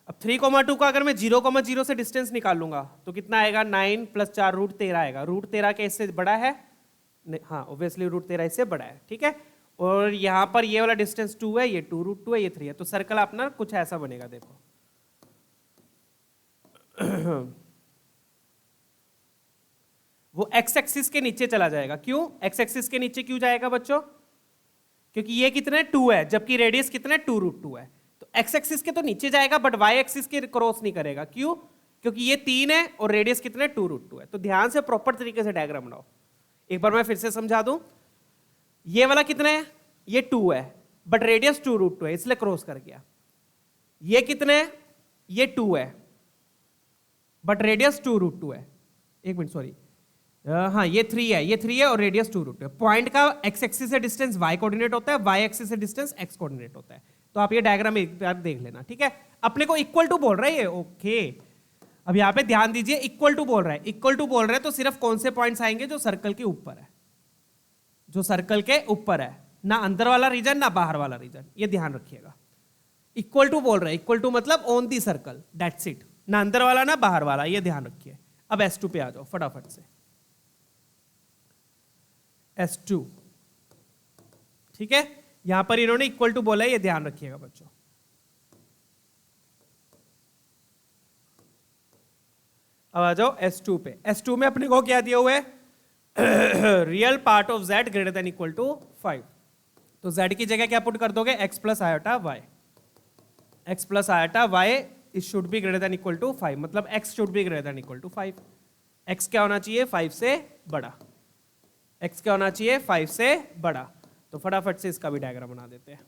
अब 3,2 का अगर मैं 0,0 से डिस्टेंस निकालूंगा तो कितना आएगा, 9 + 4 √13 आएगा। √13 के इससे बड़ा है, हाँ ऑब्वियसली √13 इससे बड़ा है, ठीक है। और यहां पर ये वाला डिस्टेंस 2 है, ये 2√2 है, ये 3 है। तो सर्कल अपना कुछ ऐसा बनेगा, देखो वो एक्स एक्सिस के नीचे चला जाएगा। क्यों एक्स एक्सिस के नीचे क्यों जाएगा बच्चों, क्योंकि ये कितने 2 है, जबकि रेडियस कितने 2√2 है। तो एक्स एक्सिस के तो नीचे जाएगा, बट वाई एक्सिस के क्रॉस नहीं करेगा। क्यों, क्योंकि ये 3 है और रेडियस कितने 2√2 है। तो ध्यान से प्रॉपर तरीके से डायग्राम बनाओ। एक बार मैं फिर से समझा दूं, ये वाला कितना है, ये 2 है, बट रेडियस 2√2 है, इसलिए क्रॉस कर गया। ये कितने है, ये 2 है, बट रेडियस 2√2 है। एक मिनट सॉरी, हाँ ये 3 है, ये 3 है और रेडियस 2√2 है। पॉइंट का एक्स एक्सिस से डिस्टेंस y कोऑर्डिनेट होता है, y एक्सिस से डिस्टेंस x कोऑर्डिनेट होता है। तो आप ये डायग्राम एक बार देख लेना, ठीक है। अपने को इक्वल टू बोल रहा है ये, ओके। अब यहाँ पे ध्यान दीजिए, इक्वल टू बोल रहा है, इक्वल टू बोल रहा है, तो सिर्फ कौन से पॉइंट्स आएंगे, जो सर्कल के ऊपर है, जो सर्कल के ऊपर है, ना अंदर वाला रीजन ना बाहर वाला रीजन, ये ध्यान रखिएगा। इक्वल टू बोल रहा है, इक्वल टू मतलब on the circle, that's it, ना अंदर वाला ना बाहर वाला, ये ध्यान रखिए। अब S2 पे आ जाओ फटाफट से, S2, ठीक है। यहां पर इन्होंने इक्वल टू बोला है, ये ध्यान रखिएगा बच्चों। अब आ जाओ S2 पे। S2 में अपने को क्या दिया हुआ है? Real part of z greater than equal to 5। तो z की जगह क्या पुट कर दोगे? x plus iota y। x plus iota y is should be greater than equal to 5, मतलब x should be greater than equal to 5। x क्या होना चाहिए? 5 से बड़ा। x क्या होना चाहिए? 5 से बड़ा। तो फटाफट से इसका भी डायग्राम बना देते हैं।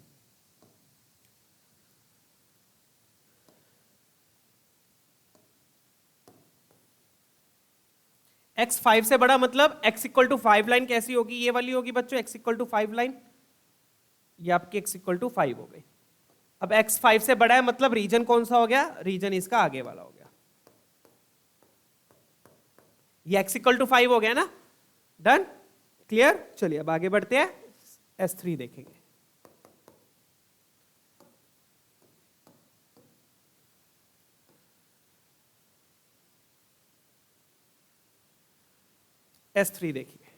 x 5 से बड़ा मतलब x इक्वल टू 5 लाइन कैसी होगी? ये वाली होगी बच्चों, x इक्वल टू 5 लाइन। ये आपकी x इक्वल टू 5 हो गई। अब x 5 से बड़ा है मतलब रीजन कौन सा हो गया? रीजन इसका आगे वाला हो गया। ये x इक्वल टू 5 हो गया ना? Done, clear. चलिए अब आगे बढ़ते हैं, S3 देखेंगे। S3 देखिए।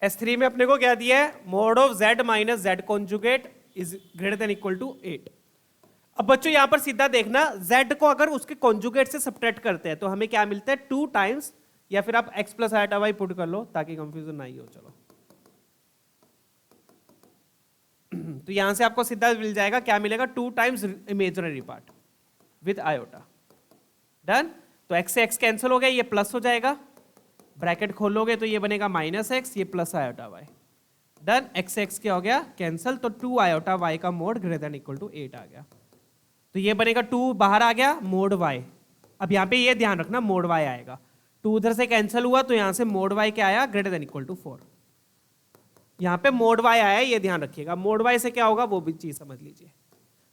S3 में अपने को क्या दिया है? Mod of z minus z conjugate is greater than equal to 8। अब बच्चों यहां पर सीधा देखना, z को अगर उसके कॉन्जुगेट से सब्ट्रैक्ट करते हैं तो हमें क्या मिलता है? 2 टाइम्स, या फिर आप x plus iota y put कर लो ताकि कंफ्यूजन ना ही हो। चलो तो यहां से आपको सीधा मिल जाएगा, क्या मिलेगा? 2 times imaginary part with iota. Done. तो x से x कैंसिल हो गया, ये प्लस हो जाएगा, ब्रैकेट खोलोगे तो ये बनेगा माइनस एक्स, ये plus iota Y. Done. x x क्या हो गया? कैंसल। तो 2 आयोटा y का mod greater than equal to 8 आ गया। तो ये बनेगा 2 बाहर आ गया, मोड y। अब यहाँ पे ये ध्यान रखना, मोड y आएगा। 2 उधर से कैंसिल हुआ तो यहाँ से मोड y क्या आया? Greater than equal to 4। यहाँ पे मोड y आया, ये ध्यान रखिएगा। मोड y से क्या होगा वो भी चीज समझ लीजिए,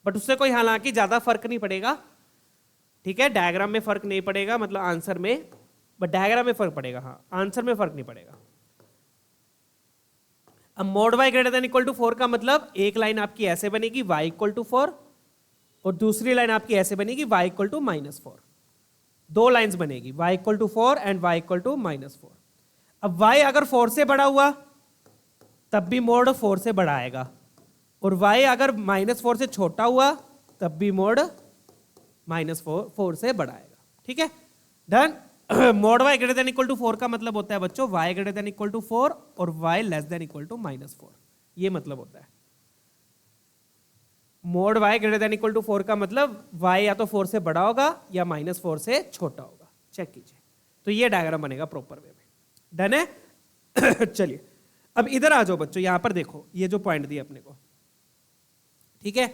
बट उससे कोई हालांकि ज्यादा फर्क नहीं पड़ेगा। ठीक है, डायग्राम में फर्क नहीं पड़ेगा, मतलब आंसर में, बट डायग्राम में फर्क पड़ेगा। हाँ, आंसर में फर्क नहीं पड़ेगा। अब mod y greater than equal to 4 का मतलब एक लाइन आपकी ऐसे बनेगी y इक्वल टू 4, और दूसरी लाइन आपकी ऐसे बनेगी y इक्वल टू -4। 2 लाइंस बनेगी, y equal to 4 and y equal to -4। अब y अगर 4 से बड़ा हुआ तब भी मोड 4 से बड़ा आएगा, और y अगर -4 से छोटा हुआ तब भी मोड -4 से बड़ा आएगा। ठीक है, done. Mod y greater than equal to 4 का मतलब होता है बच्चों y greater than equal to 4 और y less than equal to -4। ये मतलब होता है mod y greater than equal to 4 का मतलब y या तो 4 से बड़ा होगा या -4 से छोटा होगा। चेक कीजिए, तो ये डायग्राम बनेगा प्रॉपर वे में। डन है। चलिए अब इधर आ जाओ बच्चों, यहां पर देखो ये जो पॉइंट दिए अपने को। ठीक है,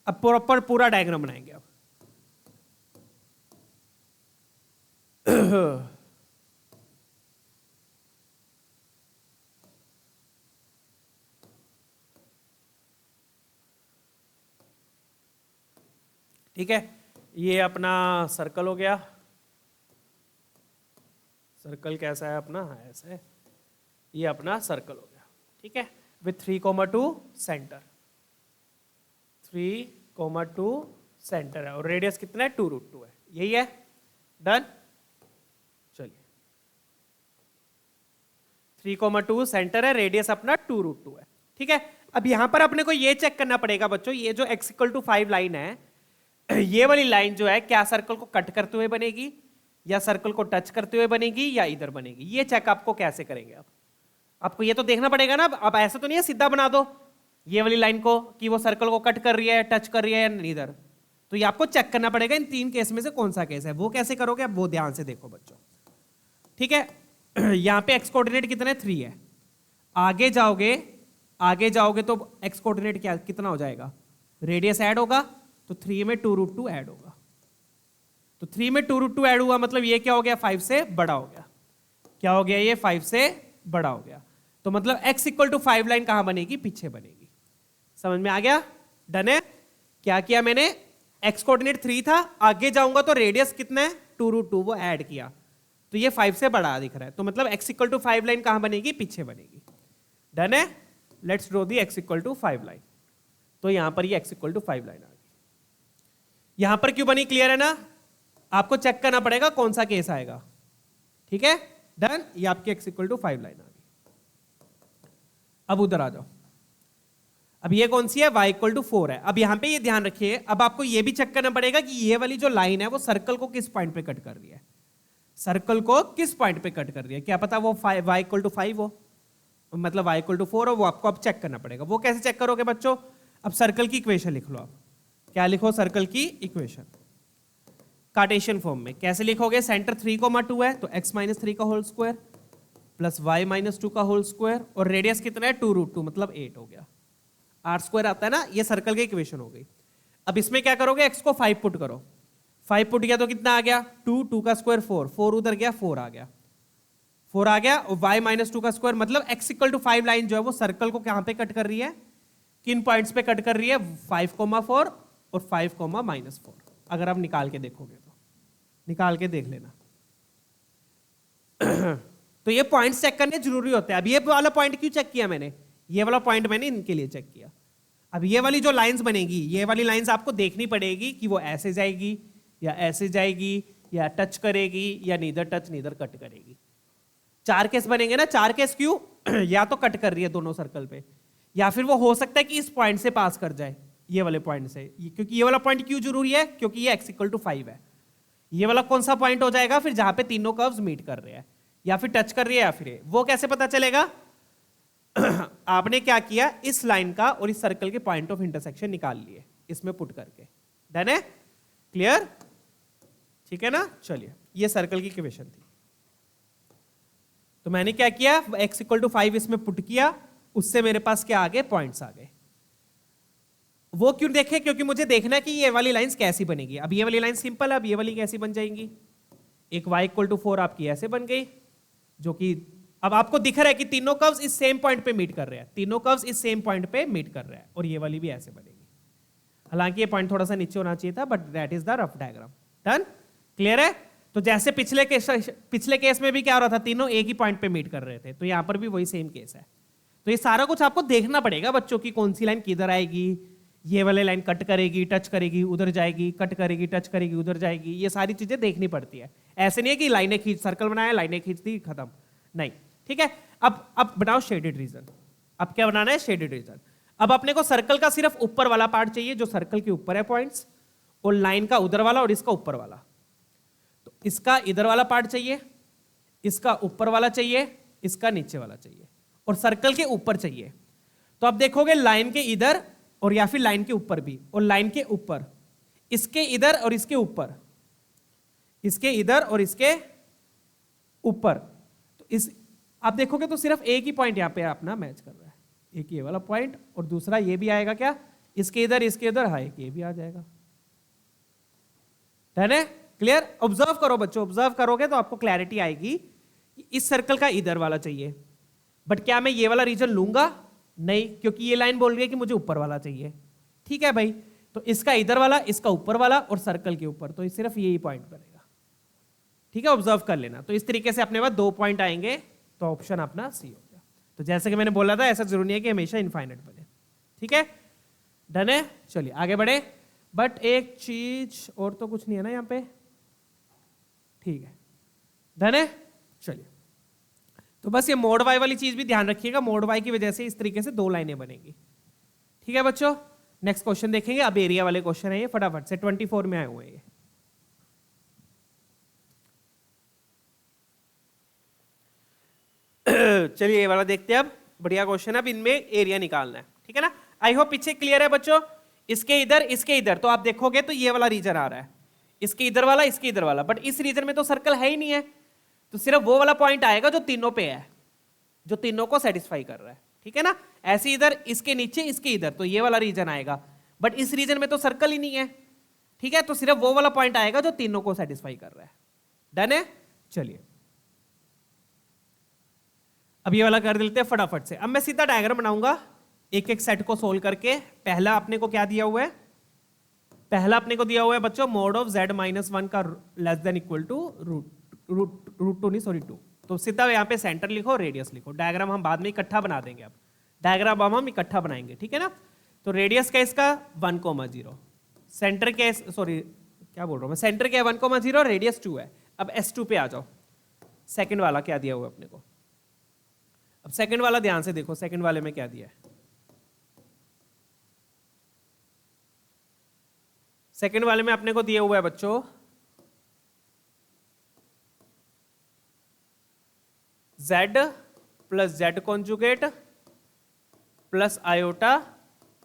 अब प्रॉपर पूरा डायग्राम बनाएंगे। अब ठीक है, ये अपना सर्कल हो गया। सर्कल कैसा है अपना? ऐसे ये अपना सर्कल हो गया। ठीक है, विथ 3,2 सेंटर, 3,2 सेंटर है, और रेडियस कितना है? 2√2 है। यही है। डन। चलिए 3,2 सेंटर है, रेडियस अपना 2√2 है। ठीक है, अब यहां पर अपने को ये चेक करना पड़ेगा बच्चों, ये जो x इक्वल टू 5 लाइन है, ये वाली लाइन जो है क्या सर्कल को कट करते हुए बनेगी, या सर्कल को टच करते हुए बनेगी, या इधर बनेगी? ये चेक आपको कैसे करेंगे? आप आपको ये तो देखना पड़ेगा ना। अब ऐसा तो नहीं है सीधा बना दो ये वाली लाइन को कि वो सर्कल को कट कर रही है, टच कर रही है, या इधर। तो ये आपको चेक करना पड़ेगा इन 3 केस में से कौन सा केस है। वो कैसे करोगे अब वो ध्यान से देखो बच्चों। ठीक है, यहां पे x कोऑर्डिनेट कितना है? 3 है। आगे जाओगे तो x कोऑर्डिनेट क्या कितना हो जाएगा? रेडियस ऐड होगा, तो 3 में 2√2 ऐड होगा। तो 3 में 2√2 ऐड हुआ मतलब ये क्या हो गया? 5 से बड़ा हो गया। क्या हो गया? ये 5 से बड़ा हो गया। तो मतलब x इक्वल टू 5 लाइन कहां बनेगी? पीछे बनेगी। समझ में आ गया? डन है। क्या किया मैंने? x कोऑर्डिनेट 3 था, आगे जाऊंगा तो रेडियस कितना है? 2√2, वो ऐड किया, तो ये 5 से बड़ा दिख रहा है। तो मतलब x इक्वल टू 5 लाइन कहां बनेगी? पीछे बनेगी। डन है। Let's draw the x equal to 5 line. तो यहां पर ये x इक्वल टू 5 लाइन आ गई। यहां पर क्यों बनी? क्लियर है ना? आपको चेक करना पड़ेगा कौन सा केस आएगा। ठीक है, डन। ये आपकी x इक्वल टू 5 लाइन आ गई। अब उधर आ जाओ, अब ये कौन सी है, y इक्वल टू 4 है। अब यहाँ पे ये ध्यान रखिए, अब आपको ये भी चेक करना पड़ेगा कि ये वाली जो लाइन है वो सर्कल को किस पॉइंट पे कट कर रही है, सर्कल को किस पॉइंट पे कट कर रही है। क्या पता वो y इक्वल टू 5 हो, मतलब y इक्वल टू 4 हो, वो आपको अब चेक करना पड़ेगा। वो कैसे चेक करोगे बच्चों, अब सर्कल की इक्वेशन लिख लो आप। क्या लिखो, सर्कल की इक्वेशन कार्टेशियन फॉर्म में। कैसे लिखोगे, सेंटर 3,2 है तो x माइनस 3 का whole square plus y minus 2 का होल स्क्वायर, और रेडियस कितना है 2√2 मतलब 8 हो गया। आर स्क्वायर आता है ना, ये सर्कल की इक्वेशन हो गई। अब इसमें क्या करोगे, x को 5 पुट करो, 5 पुट किया तो कितना आ गया 2, 2 का स्क्वायर 4, 4 उधर गया 4 आ गया, 4 आ गया, और y माइनस 2 का स्क्वायर मतलब x इक्वल टू 5 लाइन जो है वो सर्कल को कहां पे कट कर रही है, किन पॉइंट्स पे कट कर रही है, 5,4 और 5,-4। अगर आप निकाल के देखोगे तो निकाल के देख लेना। तो ये पॉइंट्स चेक करने जरूरी होते हैं। अब ये वाला पॉइंट क्यों चेक किया मैंने, ये वाला पॉइंट मैंने इनके लिए चेक किया। अब ये वाली जो लाइंस बनेगी, ये वाली लाइंस आपको देखनी पड़ेगी कि वो ऐसे जाएगी या ऐसे जाएगी या टच करेगी या नीदर टच नीदर कट करेगी। 4 केस बनेंगे ना, 4 केस क्यों या तो कट कर रही है दोनों सर्कल पे, या फिर वो हो सकता है कि इस पॉइंट से पास कर जाए, ये वाले पॉइंट से। क्योंकि ये वाला पॉइंट क्यों जरूरी है, क्योंकि ये x इक्वल टू 5 है। ये वाला कौन सा पॉइंट हो जाएगा फिर, जहां पे तीनों कर्व्स मीट कर रहे हैं या फिर टच कर रही है, या फिर वो कैसे पता चलेगा आपने क्या किया, इस लाइन का और इस सर्कल के पॉइंट ऑफ इंटरसेक्शन निकाल लिए इसमें पुट करके। डन है, क्लियर, ठीक है ना। चलिए, ये सर्कल की इक्वेशन थी। तो मैंने क्या किया, x इक्वल टू 5 इसमें पुट किया, उससे मेरे पास क्या आ गए, पॉइंट्स आ गए। वो क्यों देखे, क्योंकि मुझे देखना है कि ये वाली लाइंस कैसी बनेगी। अब ये वाली लाइन सिंपल है, अब ये वाली कैसी बन जाएंगी, एक y इक्वल टू 4 आपकी ऐसे बन गई, जो कि अब आपको दिख रहा है कि तीनों कर्व्स इस सेम पॉइंट पे मीट कर रहे हैं, तीनों कर्व्स इस सेम पॉइंट पे मीट कर रहे हैं, और ये वाली भी ऐसे बनेगी। हालांकि ये पॉइंट थोड़ा सा नीचे होना चाहिए था, but that is the rough diagram. Done, clear है। तो जैसे पिछले केस में भी क्या हो रहा था, तीनों एक ही पॉइंट पे मीट कर रहे थे, तो यहां पर भी वही सेम केस है। तो ये सारा कुछ आपको देखना पड़ेगा बच्चों की, कौन सी लाइन किधर आएगी, ये वाली लाइन कट करेगी, टच करेगी, उधर जाएगी, कट करेगी, टच करेगी, उधर जाएगी। ये सारी चीजें देखनी पड़ती है। ऐसे नहीं है कि लाइनें खींच, सर्कल बनाया, लाइनें खींच दी, खत्म, नहीं। ठीक है, अब बनाओ शेडेड रीजन। अब क्या बनाना है, शेडेड रीजन। अब अपने को सर्कल का सिर्फ ऊपर वाला पार्ट चाहिए, जो सर्कल के ऊपर है पॉइंट्स, और लाइन का उधर वाला और इसका ऊपर वाला। तो इसका इधर वाला पार्ट चाहिए, इसका ऊपर वाला चाहिए, इसका नीचे वाला चाहिए, और सर्कल के ऊपर चाहिए। तो अब देखोगे लाइन के इधर और या फिर लाइन के ऊपर भी, और लाइन के ऊपर, इसके इधर और इसके ऊपर, इसके इधर और इसके ऊपर। तो इस आप देखोगे तो सिर्फ एक ही पॉइंट यहां पे अपना मैच कर रहा है, एक ये वाला पॉइंट, और दूसरा ये भी आएगा क्या, इसके इधर इसके इधर, हाँ एक ये भी आ जाएगा। है ना, क्लियर। ऑब्जर्व करो बच्चों, ऑब्जर्व करोगे तो आपको क्लैरिटी आएगी कि इस सर्कल का इधर वाला चाहिए, बट क्या मैं ये वाला रीजन लूंगा, नहीं, क्योंकि ये लाइन बोल रही है कि मुझे ऊपर वाला चाहिए। ठीक है भाई, तो इसका इधर वाला, इसका ऊपर वाला, और सर्कल के ऊपर, तो सिर्फ यही पॉइंट बनेगा। ठीक है, ऑब्जर्व कर लेना। तो इस तरीके से अपने पास 2 पॉइंट आएंगे, तो ऑप्शन अपना सी हो गया। तो जैसे कि मैंने बोला था, ऐसा जरूरी है कि हमेशा इनफाइनाइट बने। ठीक है, डन है। चलिए आगे बढ़े, बट एक चीज और तो कुछ नहीं है ना यहाँ पे, ठीक है, डन है। चलिए, तो बस ये मोड वाई वाली चीज भी ध्यान रखिएगा, मोड वाई की वजह से इस तरीके से 2 लाइनें बनेंगी। ठीक है बच्चों, नेक्स्ट क्वेश्चन देखेंगे। अब एरिया वाले क्वेश्चन है ये, फटाफट से 24 में आए हुए हैं ये। चलिए ये वाला देखते हैं अब, बढ़िया क्वेश्चन है। अब इनमें एरिया निकालना है, ठीक है ना। आई होप पीछे क्लियर है बच्चों। इसके इधर, इसके इधर, तो आप देखोगे तो ये वाला रीजन आ रहा है, इसके इधर वाला, इसके इधर वाला, बट इस रीजन में तो सर्कल है ही नहीं है, तो सिर्फ वो वाला पॉइंट आएगा जो तीनों पे है, जो तीनों को सेटिस्फाई कर रहा है। ठीक है ना, ऐसे इधर, इसके नीचे, इसके इधर, तो ये वाला रीजन आएगा, बट इस रीजन में तो सर्कल ही नहीं है। ठीक है, तो सिर्फ वो वाला पॉइंट आएगा जो तीनों को सेटिस्फाई कर रहा है। डन है। चलिए अब ये वाला कर देते हैं फटाफट से। अब मैं सीधा डायग्राम बनाऊंगा एक एक सेट को सोल्व करके। पहला अपने को क्या दिया हुआ है, पहला अपने को दिया हुआ है बच्चों मोड ऑफ z-1 का less than equal to root two नहीं सॉरी 2। तो सीधा यहाँ पे सेंटर लिखो, रेडियस लिखो। डायग्राम हम बाद में इकट्ठा बना देंगे, अब डायग्राम हम इकट्ठा बनाएंगे, ठीक है ना। तो रेडियस का इसका 1,0, सेंटर के, सॉरी क्या बोल रहा हूँ मैं, सेंटर के 1,0, रेडियस 2 है। अब S2 पे आ जाओ, सेकंड वाला क्या दिया हुआ है अपने को। अब सेकंड वाला ध्यान से देखो, सेकंड वाले में क्या दिया है, सेकंड वाले में अपने को दिया हुआ है बच्चों z plus Z conjugate plus iota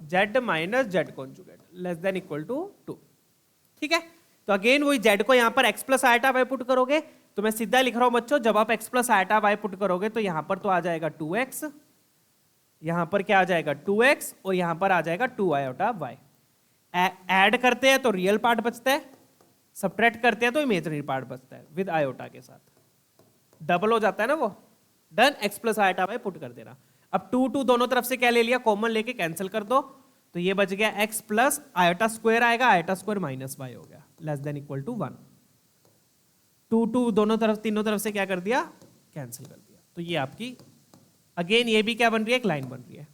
z minus Z conjugate less than equal to 2। ठीक है, तो अगेन वही z को यहां पर x plus iota y put करोगे तो मैं सीधा लिख रहा हूं बच्चों, जब आप x plus iota y put करोगे तो यहां पर तो आ जाएगा 2x, यहां पर क्या आ जाएगा 2x और यहां पर आ जाएगा 2 आयोटा y। ऐड करते हैं तो रियल पार्ट बचता है, सब्ट्रैक्ट करते हैं तो इमेजिनरी पार्ट बचता है विद आयोटा के साथ, डबल हो जाता है ना वो। Done, x plus iota y put कर देना। अब 2 दोनों तरफ से क्या ले लिया, कॉमन लेके कैंसिल कर दो, तो ये बच गया x प्लस आयोटा स्क्वायर आएगा, आयोटा स्क्वायर माइनस y हो गया लेस देन इक्वल टू 1। 2 दोनों तरफ तीनों तरफ से क्या कर दिया, कैंसिल कर दिया। तो ये आपकी अगेन ये भी क्या बन रही है, एक लाइन बन रही है।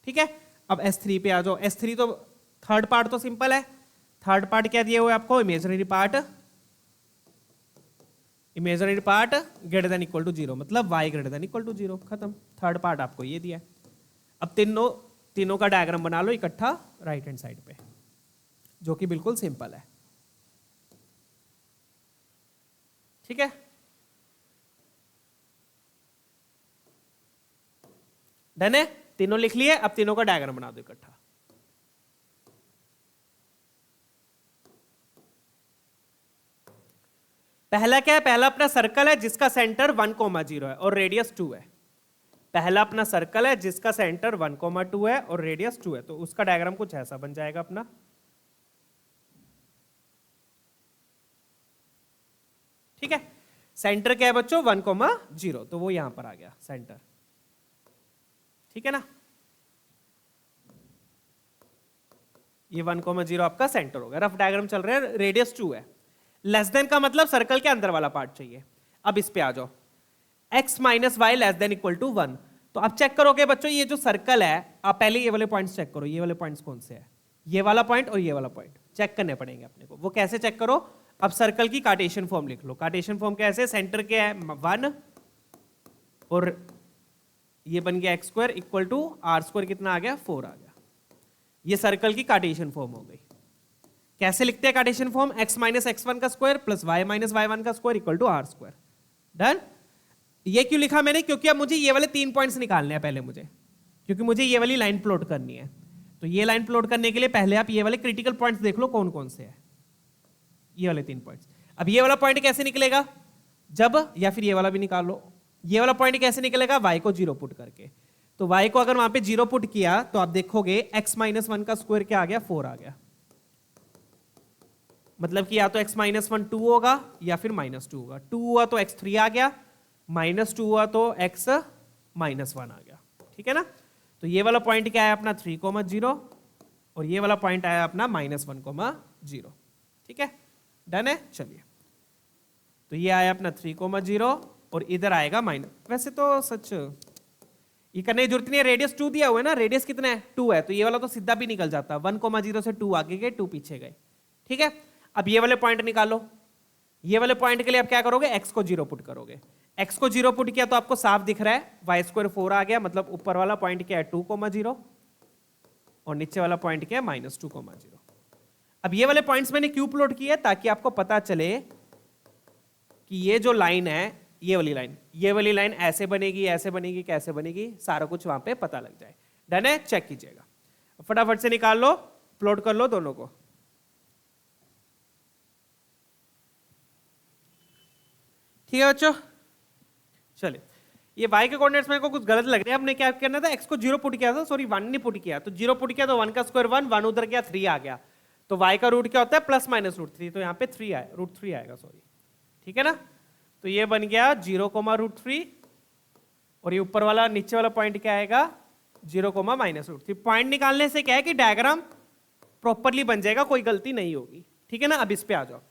ठीक है, अब S3 पे आ जाओ। S3 तो थर्ड पार्ट तो सिंपल है, थर्ड पार्ट क्या दिए हुए आपको, imaginary part greater than equal to 0, मतलब y greater than equal to 0, खत्म। थर्ड पार्ट आपको ये दिया है। अब तीनों का डायग्राम बना लो इकट्ठा राइट हैंड साइड पे, जो कि बिल्कुल सिंपल है। ठीक है, डन है, तीनों लिख लिए। अब तीनों का डायग्राम बना दो इकट्ठा। पहला क्या है, पहला अपना सर्कल है जिसका सेंटर 1,0 है और रेडियस 2 है। पहला अपना सर्कल है जिसका सेंटर 1,2 है और रेडियस 2 है, तो उसका डायग्राम कुछ ऐसा बन जाएगा अपना। ठीक है, सेंटर क्या है बच्चों 1,0, तो वो यहां पर आ गया सेंटर। ठीक है ना, ये 1,0 आपका सेंटर हो गया। रफ डायग्राम चल रहा है, रेडियस 2 है। लेस देन का मतलब सर्कल के अंदर वाला पार्ट चाहिए। अब इस पे आ जाओ, x minus Y less than equal to 1। तो अब चेक करोगे बच्चों, ये जो सर्कल है, आप पहले ये वाले पॉइंट्स चेक करो। ये वाले पॉइंट्स कौन से हैं, ये वाला पॉइंट और ये वाला पॉइंट चेक करने पड़ेंगे अपने को। वो कैसे चेक करो, अब सर्कल की कार्टेशियन फॉर्म लिख लो। कार्टेशियन फॉर्म कैसे, सेंटर क्या है 1 और ये बन गया x square equal to are square कितना आ गया 4 आ गया। ये सर्कल की कार्टेशियन फॉर्म हो गई। कैसे लिखते हैं Cartesian form, x minus x1 का square plus y minus y1 का square equal to are square. Done. ये क्यों लिखा मैंने, क्योंकि अब मुझे ये वाले 3 पॉइंट्स निकालने हैं पहले मुझे, क्योंकि मुझे ये वाली लाइन प्लॉट करनी है। तो ये लाइन प्लॉट करने के लिए पहले आप ये वाले क्रिटिकल पॉइंट्स देख लो कौन कौन से हैं, ये वाले 3 पॉइंट्स। अब ये वाला पॉइंट कैसे निकलेगा, जब, या फिर ये वाला भी निकाल लो, ये वाला पॉइंट कैसे निकलेगा, y को 0 पुट करके। तो y को अगर वहां पे 0 पुट किया तो आप देखोगे x माइनस 1 का स्क्वायर क्या आ गया 4 आ गया। मतलब कि या तो x माइनस 1 2 होगा या फिर माइनस 2 होगा। 2 हुआ तो x 3 आ गया, माइनस 2 हुआ तो x माइनस 1 आ गया। ठीक है ना, तो ये वाला पॉइंट क्या है अपना 3,0 और ये वाला पॉइंट आया अपना माइनस 1,0। ठीक है, डन है। चलिए, तो ये आया अपना 3,0 और इधर आएगा माइनस। वैसे तो सच ये करने की जरूरत नहीं है, रेडियस 2 दिया हुआ है ना, रेडियस कितना है 2 है, तो ये वाला तो सीधा भी निकल जाता। 1,0 से 2 आगे गए 2 पीछे गए। ठीक है, अब ये वाले पॉइंट निकालो। ये वाले पॉइंट के लिए आप क्या करोगे, x को 0 पुट करोगे। x को 0 पुट किया तो आपको साफ दिख रहा है y स्क्वायर 4 आ गया, मतलब ऊपर वाला पॉइंट क्या है 2,0 और नीचे वाला पॉइंट क्या है माइनस 2,0। अब ये वाले पॉइंट्स मैंने क्यों प्लॉट किया, ताकि आपको पता चले कि ये जो लाइन है, ये वाली लाइन ऐसे बनेगी कैसे बनेगी, सारा कुछ वहां पे पता लग जाए। डन है, चेक कीजिएगा, फटाफट से निकाल लो, प्लॉट कर लो दोनों को। ठीक है बच्चों, चलिए, ये y के कोऑर्डिनेट्स मेरे को कुछ गलत लग रहे हैं। हमने क्या करना था, x को 0 पुट किया था, सॉरी 1 नहीं पुट किया, तो 0 पुट किया तो 1 का स्क्वायर 1 उधर गया 3 आ गया। तो y का रूट क्या होता है प्लस माइनस √3, तो यहाँ पे 3 आया, √3 आएगा, सॉरी। ठीक है ना, तो ये बन गया 0, √3 और ये ऊपर वाला नीचे वाला पॉइंट क्या आएगा 0, माइनस √3। पॉइंट निकालने से क्या है कि डायग्राम प्रॉपरली बन जाएगा, कोई गलती नहीं होगी। ठीक है ना, अब इस पे आ जाओ।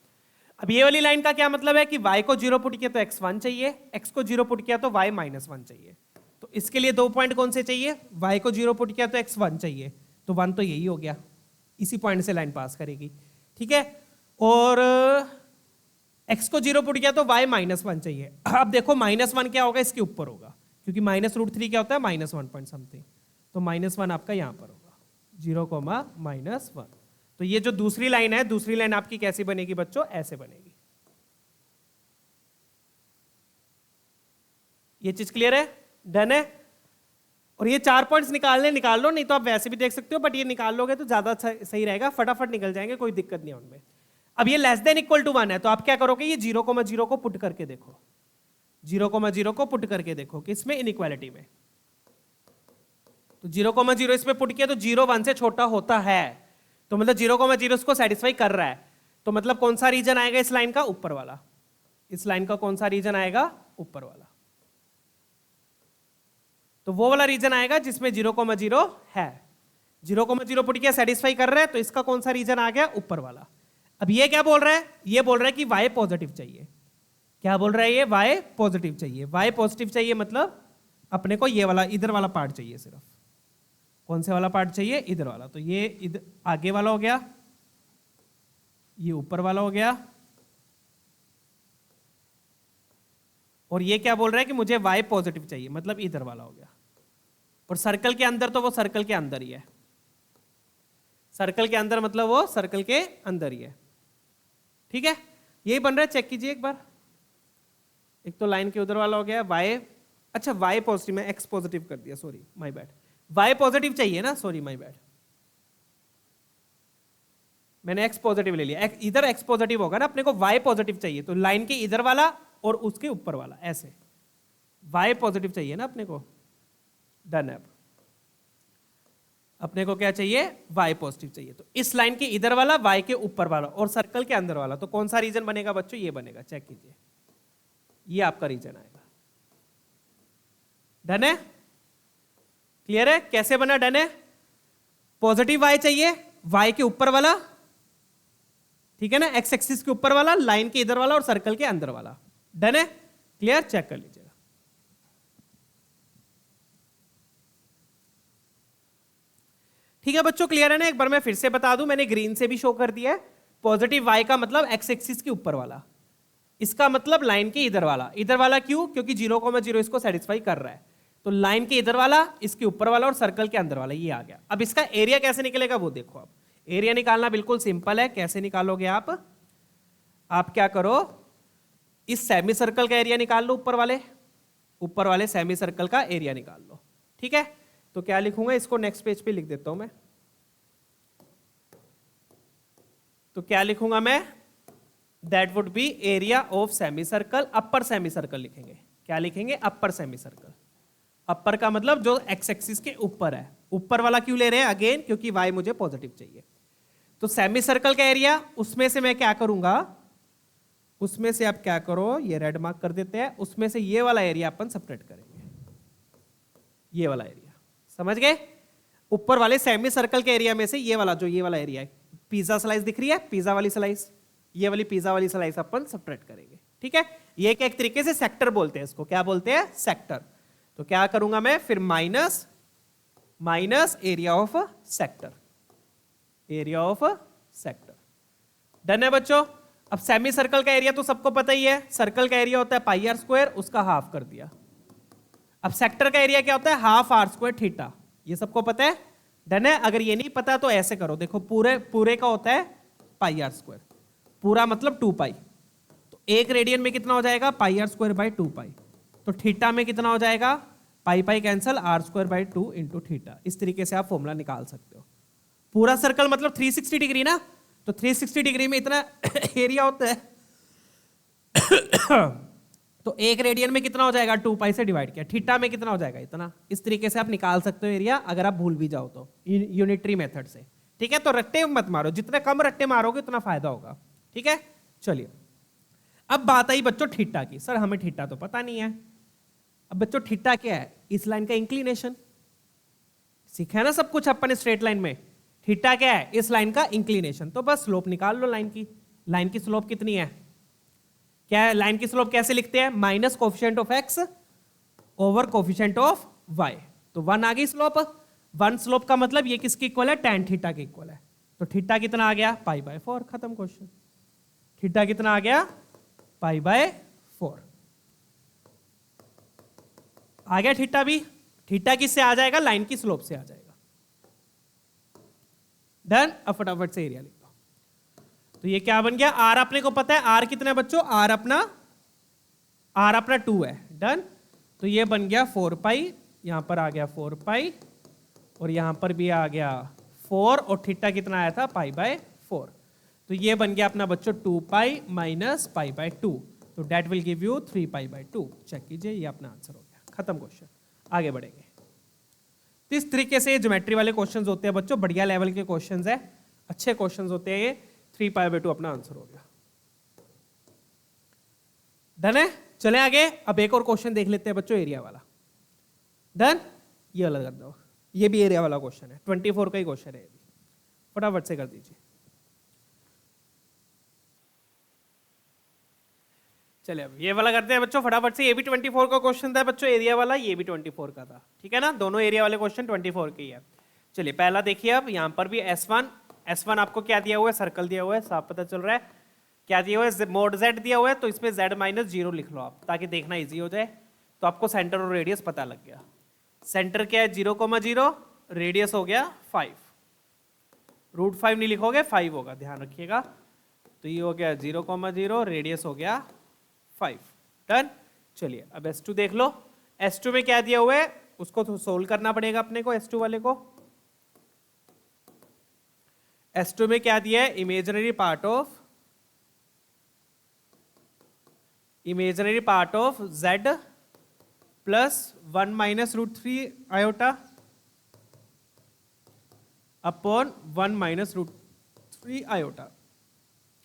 अब ये वाली लाइन का क्या मतलब है कि y को 0 पुट किया तो x 1 चाहिए, x को 0 पुट किया तो y माइनस 1 चाहिए। तो इसके लिए 2 पॉइंट कौन से चाहिए, y को 0 पुट किया तो x 1 चाहिए, तो 1 तो यही हो गया, इसी पॉइंट से लाइन पास करेगी। ठीक है, और x को 0 पुट किया तो y माइनस 1 चाहिए। अब देखो माइनस 1 क्या होगा, इसके ऊपर होगा, क्योंकि माइनस √3 क्या होता है माइनस 1 पॉइंट समथिंग, तो माइनस 1 आपका यहाँ पर होगा 0, -1। तो तो ये जो दूसरी लाइन है, दूसरी लाइन आपकी कैसी बनेगी बच्चों? ऐसे बनेगी। ये चीज क्लियर है? डन है? और ये 4 पॉइंट्स निकाल लो, नहीं तो आप वैसे भी देख सकते हो, बट ये निकाल लोगे तो ज्यादा सही रहेगा, फटाफट निकल जाएंगे, कोई दिक्कत नहीं है उनमें। अब ये लेस देन इक्वल टू 1 है, तो आप क्या करोगे? ये 0,0 को पुट करके देखो, 0,0 को पुट करके देखो किसमें? इनइक्वालिटी में। तो 0,0 इसमें पुट किया तो 0 1 से छोटा होता है, तो मतलब 0,0 इसको सेटिस्फाई कर रहा है। तो मतलब कौन सा रीजन आएगा इस लाइन का? ऊपर वाला। इस लाइन का कौन सा रीजन आएगा? ऊपर वाला। तो वो वाला रीजन आएगा जिसमें 0,0 है। 0,0 पुट किया, सेटिस्फाई कर रहा है, तो इसका कौन सा रीजन आ गया? ऊपर वाला। अब ये क्या बोल रहा है? ये बोल रहा है कि y पॉजिटिव चाहिए। क्या बोल रहा है ये? y पॉजिटिव चाहिए। y पॉजिटिव चाहिए मतलब अपने को ये वाला, इधर वाला पार्ट चाहिए सिर्फ। कौन से वाला पार्ट चाहिए? इधर वाला। तो ये इधर आगे वाला हो गया, ये ऊपर वाला हो गया, और ये क्या बोल रहा है कि मुझे y पॉजिटिव चाहिए, मतलब इधर वाला हो गया। और सर्कल के अंदर तो वो सर्कल के अंदर ही है, सर्कल के अंदर मतलब वो सर्कल के अंदर ही है। ठीक है, यही बन रहा है, चेक कीजिए एक बार। एक तो लाइन के उधर वाला हो गया y, अच्छा y पॉजिटिव, मैं x पॉजिटिव कर दिया, sorry my bad. y positive चाहिए ना, सॉरी माय बैड, मैंने x पॉजिटिव ले लिया। इधर x पॉजिटिव होगा ना, अपने को y पॉजिटिव चाहिए, तो लाइन के इधर वाला और उसके ऊपर वाला, ऐसे y पॉजिटिव चाहिए ना अपने को। डन है। अपने को क्या चाहिए? y पॉजिटिव चाहिए। तो इस लाइन के इधर वाला, y के ऊपर वाला और सर्कल के अंदर वाला, तो कौन सा रीजन बनेगा बच्चों? ये बनेगा, चेक कीजिए, ये आपका रीजन आएगा। डन है? क्लियर है? कैसे बना? डन है? पॉजिटिव y चाहिए, y के ऊपर वाला, ठीक है ना, x एक्सिस के ऊपर वाला, लाइन के इधर वाला और सर्कल के अंदर वाला। डन है? क्लियर? चेक कर लीजिएगा। ठीक है बच्चों, क्लियर है ना? एक बार मैं फिर से बता दूं, मैंने ग्रीन से भी शो कर दिया है। पॉजिटिव y का मतलब x एक्सिस के ऊपर वाला, इसका मतलब लाइन के इधर वाला। इधर वाला क्यों? क्योंकि 0,0 इसको सेटिस्फाई कर रहा है, तो लाइन के इधर वाला, इसके ऊपर वाला और सर्कल के अंदर वाला, ये आ गया। अब इसका एरिया कैसे निकलेगा वो देखो। अब एरिया निकालना बिल्कुल सिंपल है। कैसे निकालोगे आप क्या करो, इस सेमी सर्कल का एरिया निकाल लो, ऊपर वाले सेमी सर्कल का एरिया निकाल लो। ठीक है, तो क्या लिखूंगा, इसको नेक्स्ट पेज पे लिख देता हूं मैं। तो क्या लिखूंगा मैं? That would be area of semi circle, upper semi circle लिखेंगे। क्या लिखेंगे? अपर सेमी सर्कल। अपर का मतलब जो एक्स एक्सिस के ऊपर है। ऊपर वाला क्यों ले रहे हैं? अगेन क्योंकि y मुझे पॉजिटिव चाहिए। तो सेमी सर्कल का एरिया, उसमें से मैं क्या करूंगा, उसमें से आप क्या करो, ये रेड मार्क कर देते हैं, उसमें से ये वाला एरिया अपन सेपरेट करेंगे, ये वाला एरिया, समझ गए? ऊपर वाले सेमी सर्कल के एरिया में से ये वाला, जो ये वाला एरिया है, पिज्जा स्लाइस दिख रही है, पिज्जा वाली स्लाइस, ये वाली पिज्जा वाली स्लाइस अपन सेपरेट करेंगे। ठीक है, ये एक तरीके से सेक्टर बोलते हैं इसको। क्या बोलते हैं? सेक्टर। तो क्या करूंगा मैं फिर? Minus area of sector, area of sector. Done है बच्चों? अब सेमी सर्कल का एरिया तो सबको पता ही है, सर्कल का एरिया होता है पाई आर स्क्वायर, उसका हाफ कर दिया। अब सेक्टर का एरिया क्या होता है? हाफ आर स्क्वायर थीटा, ये सबको पता है। डन है? अगर ये नहीं पता तो ऐसे करो, देखो पूरे का होता है पाई आर स्क्वायर, पूरा मतलब 2 पाई, तो 1 रेडियन में कितना हो जाएगा? Pi R square by 2 pi. तो थीटा में कितना हो जाएगा? Pi pi cancel, R square by 2 into theta. इस तरीके से आप फॉर्मूला निकाल सकते हो। पूरा सर्कल मतलब 360 डिग्री ना, तो 360 डिग्री में इतना एरिया होता है तो 1 रेडियन में कितना हो जाएगा? 2 पाई से डिवाइड किया, थीटा में कितना हो जाएगा? इतना। इस तरीके से आप निकाल सकते हो एरिया, अगर आप भूल भी जाओ तो, यूनिटरी मेथड से। ठीक है, तो रट्टे मत मारो, जितने कम रट्टे मारोगे उतना फायदा होगा। ठीक है, चलिए अब बात आई बच्चों थीटा की। सर हमें थीटा तो पता नहीं है। अब बच्चों थीटा क्या है? इस लाइन का इंक्लिनेशन। सीखा है ना सब कुछ अपन स्ट्रेट लाइन में। थीटा क्या है? इस लाइन का इंक्लिनेशन। तो बस स्लोप निकाल लो लाइन की। लाइन की स्लोप कितनी है? क्या है लाइन की स्लोप? कैसे लिखते हैं? Minus coefficient of x over coefficient of y. तो 1 आ गई स्लोप। 1 स्लोप का मतलब ये किसकी इक्वल है? tan थीटा के इक्वल है। तो थीटा कितना आ गया? Pi by 4। खत्म क्वेश्चन। थीटा कितना आ गया? पाई बाय 4 आ गया थीटा भी। थीटा किससे आ जाएगा? लाइन की स्लोप से आ जाएगा। डन। अब फटाफट से एरिया लिख दो। तो ये क्या बन गया, आर अपने को पता है, आर कितना है बच्चों, आर अपना 2 है। डन। तो ये बन गया 4 पाई, यहां पर आ गया 4 पाई, और यहां पर भी आ गया 4, और थीटा कितना आया था, पाई बाय 4। तो ये बन गया अपना बच्चों 2 पाई माइनस पाई बाय 2, तो that will give you 3 pi by 2। Check कीजिए, ये अपना आंसर हो गया, खत्म क्वेश्चन। आगे बढ़ेंगे। तो इस तरीके से ज्योमेट्री वाले क्वेश्चंस होते हैं बच्चों, बढ़िया लेवल के क्वेश्चंस है, अच्छे क्वेश्चंस होते हैं ये। 3 पाई बाय 2 अपना आंसर हो गया। डन है, चले आगे। अब एक और क्वेश्चन देख लेते हैं बच्चों, एरिया वाला। डन, ये वाला कर दो, ये भी एरिया वाला क्वेश्चन है, 24 का ही क्वेश्चन है ये भी, फटाफट से कर दीजिए। चलिए अब ये वाला करते हैं बच्चों फटाफट से। ये भी 24 का क्वेश्चन था बच्चों, एरिया वाला, ये भी 24 का था, ठीक है ना, दोनों एरिया वाले क्वेश्चन 24 के ही है। चलिए पहला देखिए, अब यहाँ पर भी S1 आपको क्या दिया हुआ है, सर्कल दिया हुआ है, साफ पता चल रहा है क्या दिया हुआ है, मोड Z दिया हुआ है, तो इसमें Z माइनस 0 लिख लो आप, ताकि देखना इजी हो जाए। तो आपको सेंटर और रेडियस पता लग गया। सेंटर क्या है 0,0, रेडियस हो गया 5, √5 नहीं लिखोगे 5 होगा, ध्यान रखिएगा। तो ये हो गया 0,0, रेडियस हो गया 5। डन। चलिए अब S2 देख लो। S2 में क्या दिया हुआ है, उसको तो सोल्व करना पड़ेगा अपने को, S2 वाले को। S2 में क्या दिया है, imaginary part of Z plus 1 minus √3 iota upon 1 minus √3 iota.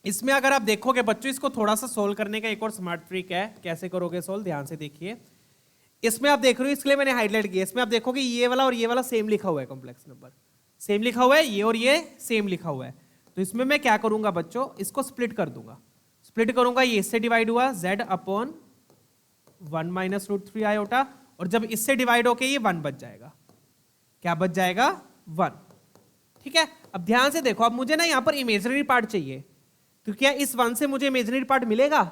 इसमें अगर आप देखोगे बच्चों, इसको थोड़ा सा सोल्व करने का एक और स्मार्ट ट्रिक है। कैसे करोगे सोल्व, ध्यान से देखिए। इसमें आप देख रहे हो, इसलिए मैंने हाईलाइट किया। इसमें आप देखोगे ये वाला और ये वाला सेम लिखा हुआ है, कॉम्प्लेक्स नंबर सेम लिखा हुआ है, ये और ये सेम लिखा हुआ है। तो इसमें मैं क्या करूंगा बच्चों, इसको स्प्लिट कर दूंगा। स्प्लिट करूंगा, ये इससे डिवाइड हुआ Z अपॉन 1 माइनस √3 आयोटा, और जब इससे डिवाइड होके ये 1 बच जाएगा। क्या बच जाएगा, 1। ठीक है, अब ध्यान से देखो, अब मुझे ना यहाँ पर इमेजिनरी पार्ट चाहिए, तो क्या इस 1 से मुझे इमेजिनरी पार्ट मिलेगा,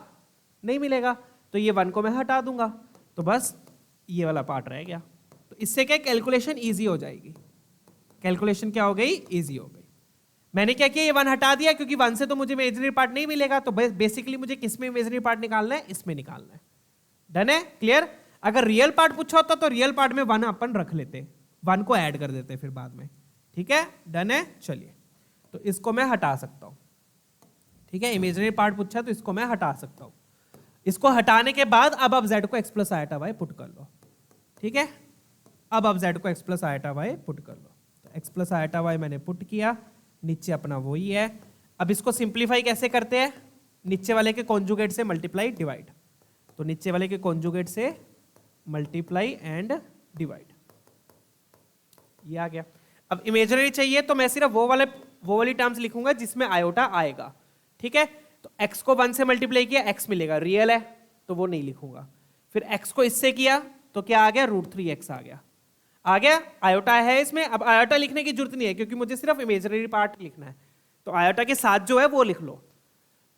नहीं मिलेगा। तो ये 1 को मैं हटा दूंगा, तो बस ये वाला पार्ट रह गया। तो इससे क्या कैलकुलेशन इजी हो जाएगी। कैलकुलेशन क्या हो गई, इजी हो गई। मैंने क्या किया, ये 1 हटा दिया, क्योंकि 1 से तो मुझे इमेजिनरी पार्ट नहीं मिलेगा। तो बेसिकली मुझे किस में इमेजिनरी पार्ट निकालना है, इसमें निकालना है। डन है, क्लियर। अगर रियल पार्ट पूछा होता तो रियल पार्ट में 1 अपन रख लेते, 1 को ऐड कर देते फिर बाद में। ठीक है, डन है। चलिए, तो इसको मैं हटा सकता हूं। ठीक है, इमेजिनरी पार्ट पूछा तो इसको मैं हटा सकता हूं। इसको हटाने के बाद अब आप Z को x plus eta y put कर लो। ठीक है, अब आप Z को x plus eta y put कर लो। तो x प्लस आयटा y मैंने पुट किया, नीचे अपना वही है। अब इसको सिंप्लीफाई कैसे करते हैं, नीचे वाले के कॉन्जुगेट से मल्टीप्लाई डिवाइड। तो नीचे वाले के कॉन्जुगेट से मल्टीप्लाई एंड डिवाइड, ये आ गया। अब इमेजिनरी चाहिए तो मैं सिर्फ वो वाली टर्म्स लिखूंगा जिसमें आयोटा आएगा। ठीक है, तो x को 1 से मल्टीप्लाई किया, x मिलेगा, रियल है तो वो नहीं लिखूंगा। फिर x को इससे किया तो क्या आ गया, √3x आ गया। आयोटा है इसमें, अब आयोटा लिखने की जरूरत नहीं है क्योंकि मुझे सिर्फ इमेजिनरी पार्ट लिखना है। तो आयोटा के साथ जो है वो लिख लो।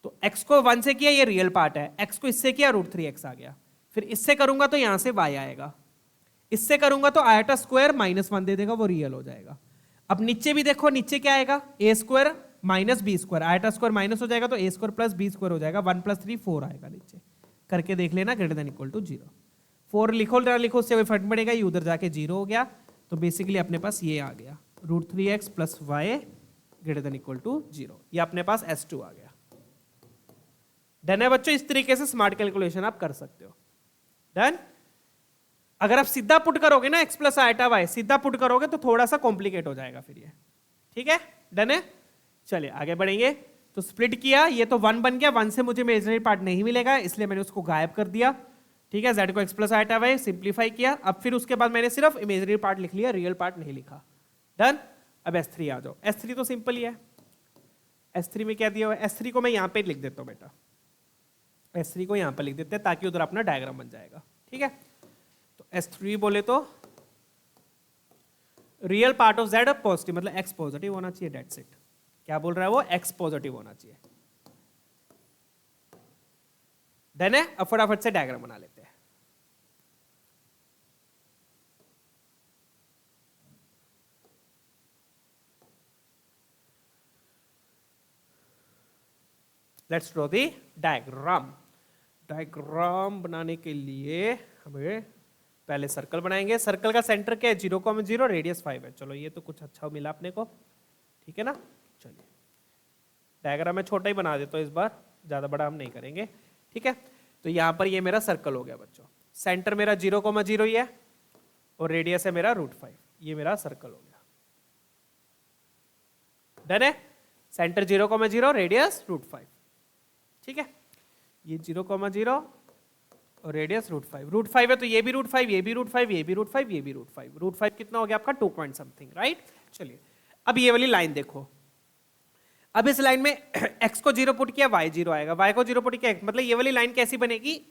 तो x को 1 से किया, ये रियल पार्ट है, x को इससे किया, √3x आ गया। फिर इससे करूंगा तो यहां से y आएगा, इससे करूंगा तो आयोटा स्क्वायर -1 दे देगा, वो रियल हो जाएगा। अब नीचे भी देखो, नीचे क्या आएगा, a square minus b square, आयटा स्क्वायर माइनस हो जाएगा तो a square plus b square हो जाएगा। 1 + 3 4 आएगा, नीचे करके देख लेना, >= 0। 4 लिखो ना लिखो उससे कोई फर्क पड़ेगा, ये उधर जाके 0 हो गया। तो बेसिकली अपने पास ये आ गया, √3x + y > 0। ये अपने पास S2 आ गया। डन है बच्चों, इस तरीके से स्मार्ट कैलकुलेशन आप कर सकते हो। डन। अगर आप सीधा पुट करोगे ना, x प्लस आयटा y सीधा पुट करोगे तो थोड़ा सा कॉम्प्लिकेट हो जाएगा फिर ये। ठीक है, डन है। चलिए आगे बढ़ेंगे। तो स्प्लिट किया, ये तो 1 बन गया, 1 से मुझे इमेजिनरी पार्ट नहीं मिलेगा इसलिए मैंने उसको गायब कर दिया। ठीक है, z को x plus eta y simplify किया। अब फिर उसके बाद मैंने सिर्फ इमेजिनरी पार्ट लिख लिया, रियल पार्ट नहीं लिखा। डन। अब S3 आ जाओ। S3 तो सिंपल ही है। S3 में क्या दिया हुआ है, S3 को मैं यहाँ पे लिख देता हूँ बेटा, S3 को यहाँ पर लिख देते हैं ताकि उधर अपना डायग्राम बन जाएगा। ठीक है, तो S3 बोले तो real part of Z positive, मतलब x पॉजिटिव होना चाहिए, डेट्स इट। क्या बोल रहा है वो, x पॉजिटिव होना चाहिए। डन है। अब फटाफट से डायग्राम बना लेते हैं। Let's draw the diagram. Diagram बनाने के लिए हमें पहले सर्कल बनाएंगे। सर्कल का सेंटर क्या है? 0,0, रेडियस 5 है। चलो ये तो कुछ अच्छा मिला अपने को, ठीक है ना। चलिए डायग्राम मैं छोटा ही बना देता हूँ इस बार, ज़्यादा बड़ा हम नहीं करेंगे, ठीक है। तो यहाँ पर ये मेरा सर्कल हो गया बच्चों। सेंटर मेरा 0,0 ही है और रेडियस है मेरा √5। ये मेरा सर्कल हो गया, डन है। सेंटर 0,0, रेडियस √5, ठीक है। ये 0,0 और रेडियस √5। √5 है तो ये भी √5, ये भी √5, ये भी √5, ये भी √5। √5 कितना हो गया आपका? 2 पॉइंट समथिंग, राइट। चलिए अब ये वाली लाइन देखो। अब इस लाइन में x को 0 पुट किया, y 0 आएगा, y को 0 पुट किया, मतलब ये वाली लाइन कैसी बनेगी?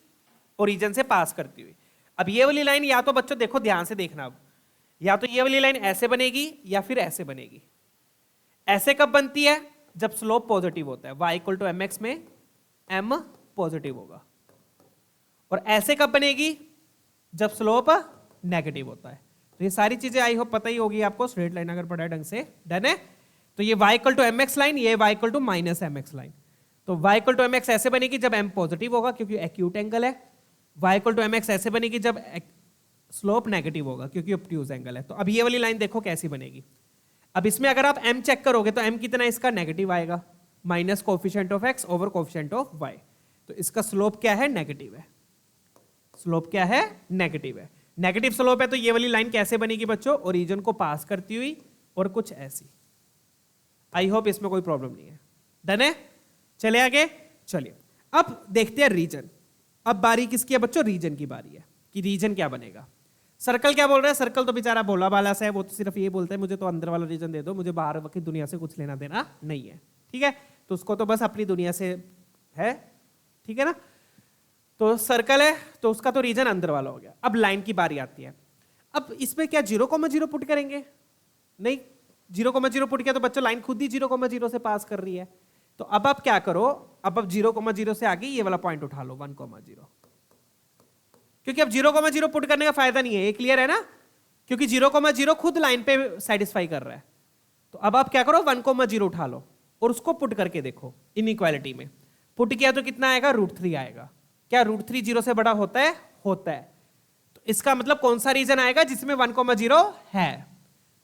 ओरिजिन से पास करती हुई। अब ये वाली लाइन या तो बच्चों देखो ध्यान से देखना, अब या तो ये वाली लाइन ऐसे बनेगी या फिर ऐसे बनेगी। ऐसे कब बनती है? जब स्लोप पॉजिटिव होता है, y = mx में m पॉजिटिव होगा। और ऐसे कब बनेगी? जब स्लोप नेगेटिव होता है। तो ये सारी चीजें आई होप पता ही होगी आपको, स्ट्रेट लाइन अगर पढ़ा है ढंग से, डन है। तो ये y = mx लाइन, ये y = -mx लाइन। तो y = mx ऐसे बनेगी जब m पॉजिटिव होगा क्योंकि एक्यूट एंगल है। y = mx ऐसे बनेगी जब स्लोप नेगेटिव होगा क्योंकि ऑब्ट्यूज एंगल है। तो अब ये वाली लाइन देखो कैसी बनेगी। अब इसमें अगर आप m चेक करोगे तो m कितना इसका? नेगेटिव आएगा, minus coefficient of x over coefficient of y। तो इसका स्लोप क्या है? नेगेटिव है। स्लोप क्या है? नेगेटिव है। नेगेटिव स्लोप है तो ये वाली लाइन कैसे बनेगी बच्चों? ओरिजिन को पास करती हुई और कुछ ऐसी। आई होप इसमें कोई प्रॉब्लम नहीं है, डन है। चले आगे, चलिए अब देखते हैं रीजन। अब बारी किसकी है बच्चों? रीजन की बारी है कि रीजन क्या बनेगा। सर्कल क्या बोल रहा है? सर्कल तो बेचारा भोला भाला सा है, वो तो सिर्फ ये बोलता है मुझे तो अंदर वाला रीजन दे दो, मुझे बाहर की दुनिया से कुछ लेना देना नहीं है, ठीक है। तो उसको तो बस अपनी दुनिया से है, ठीक है ना। तो सर्कल है तो उसका तो रीजन अंदर वाला हो गया। अब लाइन की बारी आती है। अब इसमें क्या 0,0 पुट करेंगे? नहीं, 0,0 पुट किया तो बच्चों लाइन खुद ही 0,0 से पास कर रही है। तो अब आप क्या करो, अब 0,0 से आगे ये वाला पॉइंट उठा लो 1,0, क्योंकि अब 0,0 पुट करने का फायदा नहीं है, ये क्लियर है ना, क्योंकि 0,0 खुद लाइन पे सेटिस्फाई कर रहा है। तो अब आप क्या करो 1,0 उठा लो और उसको पुट करके देखो इनइक्वालिटी में। पुट किया तो कितना आएगा? √3 आएगा। क्या √3 0 से बड़ा होता है? होता है। तो इसका मतलब कौन सा रीजन आएगा? जिसमें 1,0 है,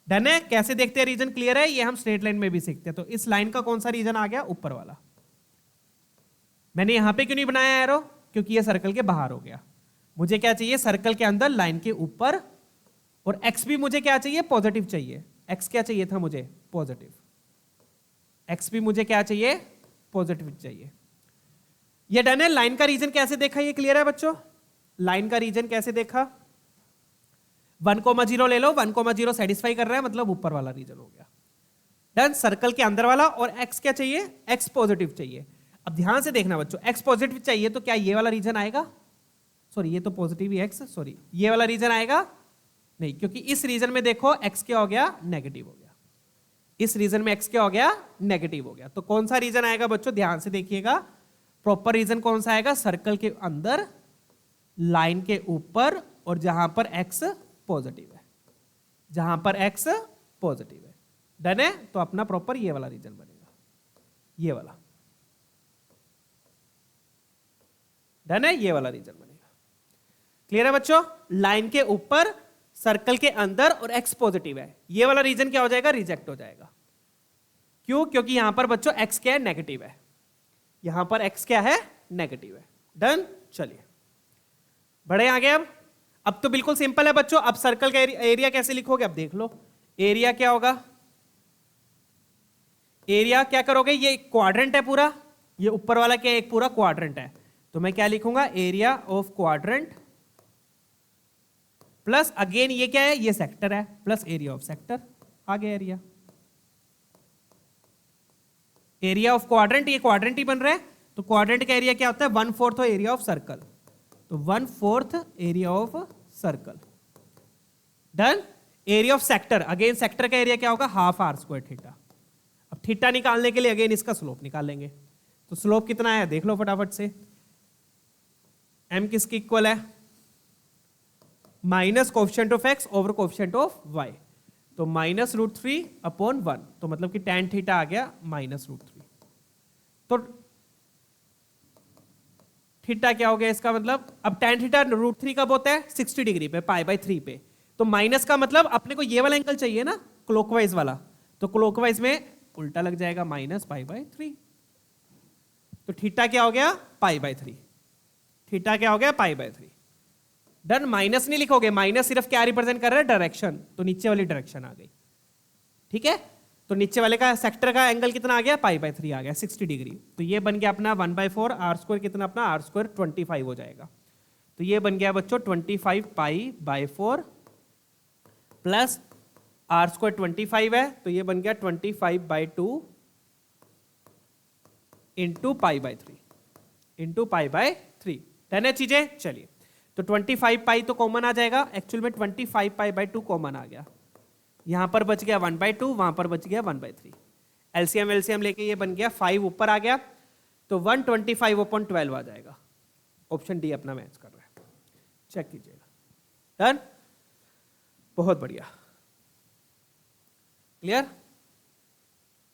डन है। कैसे देखते हैं रीजन? क्लियर है, ये हम स्ट्रेट लाइन में भी सीखते हैं। तो इस लाइन का कौन सा रीजन आ गया? ऊपर वाला। मैंने यहां पे क्यों नहीं बनाया एरो? क्योंकि ये सर्कल के बाहर हो गया। मुझे क्या चाहिए? सर्कल के अंदर लाइन के ऊपर, और x भी मुझे क्या चाहिए? पॉजिटिव चाहिए। x क्या चाहिए था मुझे? पॉजिटिव। x भी मुझे क्या चाहिए? पॉजिटिव चाहिए। ये डन है। लाइन का रीजन कैसे देखा? ये क्लियर है बच्चों? लाइन का रीजन कैसे देखा? 1,0 ले लो, 1,0 सेटिस्फाई कर रहा है, मतलब ऊपर वाला रीजन हो गया, डन। सर्कल के अंदर वाला। और x क्या चाहिए? x पॉजिटिव चाहिए। अब ध्यान से देखना बच्चों, x पॉजिटिव चाहिए तो क्या ये वाला रीजन आएगा? सॉरी, ये तो पॉजिटिव ही x, सॉरी, ये वाला रीजन आएगा नहीं, क्योंकि इस रीजन में देखो x क्या हो गया? नेगेटिव हो गया। इस रीजन में x क्या हो गया? नेगेटिव हो गया। तो कौन सा रीजन आएगा बच्चों? ध्यान से देखिएगा, प्रॉपर रीजन कौन सा आएगा? सर्कल के अंदर, लाइन के ऊपर, और जहां पर x पॉजिटिव है, जहां पर x पॉजिटिव है, डन है। तो अपना प्रॉपर ये वाला रीजन बनेगा, ये वाला, डन है, ये वाला रीजन बनेगा। क्लियर है बच्चों? लाइन के ऊपर, सर्कल के अंदर, और x पॉजिटिव है, ये वाला रीजन क्या हो जाएगा? रिजेक्ट हो जाएगा। क्यों? क्योंकि यहां पर बच्चों x क्या है? नेगेटिव है। यहां पर x क्या है? नेगेटिव है, डन। चलिए बढ़े आगे। अब तो बिल्कुल सिंपल है बच्चों। अब सर्कल का एरिया कैसे लिखोगे? अब देख लो, एरिया क्या होगा? एरिया क्या करोगे? ये क्वाड्रेंट है पूरा, ये ऊपर वाला क्या है? एक पूरा क्वाड्रेंट है। तो मैं क्या लिखूंगा? Area of quadrant plus, again ये क्या है? ये सेक्टर है, प्लस एरिया ऑफ सेक्टर। आ गया एरिया। एरिया ऑफ क्वाड्रेंट, ये क्वाड्रेंट ही बन रहा है, तो क्वाड्रेंट का एरिया क्या होता है? 1/4 एरिया ऑफ सर्कल। तो 1/4 area of circle, done. Area of sector, again sector का एरिया क्या होगा? ½ r² थीटा। अब थीटा निकालने के लिए अगेन इसका स्लोप निकालेंगे। तो स्लोप कितना है देख लो फटाफट से। m किसकी इक्वल है? Minus coefficient of x over coefficient of y। तो -√3/1, तो मतलब कि tan थीटा आ गया -√3। तो थीटा क्या हो गया इसका मतलब, अब tan थीटा √3 कब होता है 60 डिग्री पे, π/3 पे, तो माइनस का मतलब अपने को ये वाला एंगल चाहिए ना, क्लॉकवाइज वाला, तो क्लॉकवाइज में उल्टा लग जाएगा -π/3, तो थीटा क्या हो गया π/3, थीटा क्या हो गया π/3। डन, माइनस नहीं लिखोगे, माइनस सिर्फ क्या रिप्रेजेंट कर रहा है, डायरेक्शन, तो नीचे वाली डायरेक्शन आ गई, ठीक है। तो नीचे वाले का सेक्टर का एंगल कितना आ गया, π/3 आ गया 60 डिग्री, तो ये बन गया अपना 1/4 r² कितना अपना r² 25 हो जाएगा, तो ये बन गया बच्चों 25π/4 प्लस r² 25 है, तो ये बन गया 25/2 इंटू π/3 डन है चीजें। चलिए, तो 25π तो कॉमन आ जाएगा, एक्चुअल में 25π/2 कॉमन आ गया, यहां पर बच गया 1/2, वहां पर बच गया 1/3, एलसीएम लेके ये बन गया 5 ऊपर आ गया, तो 125/12 आ जाएगा, ऑप्शन डी अपना मैच कर रहा है, चेक कीजिएगा। डन, बहुत बढ़िया, क्लियर।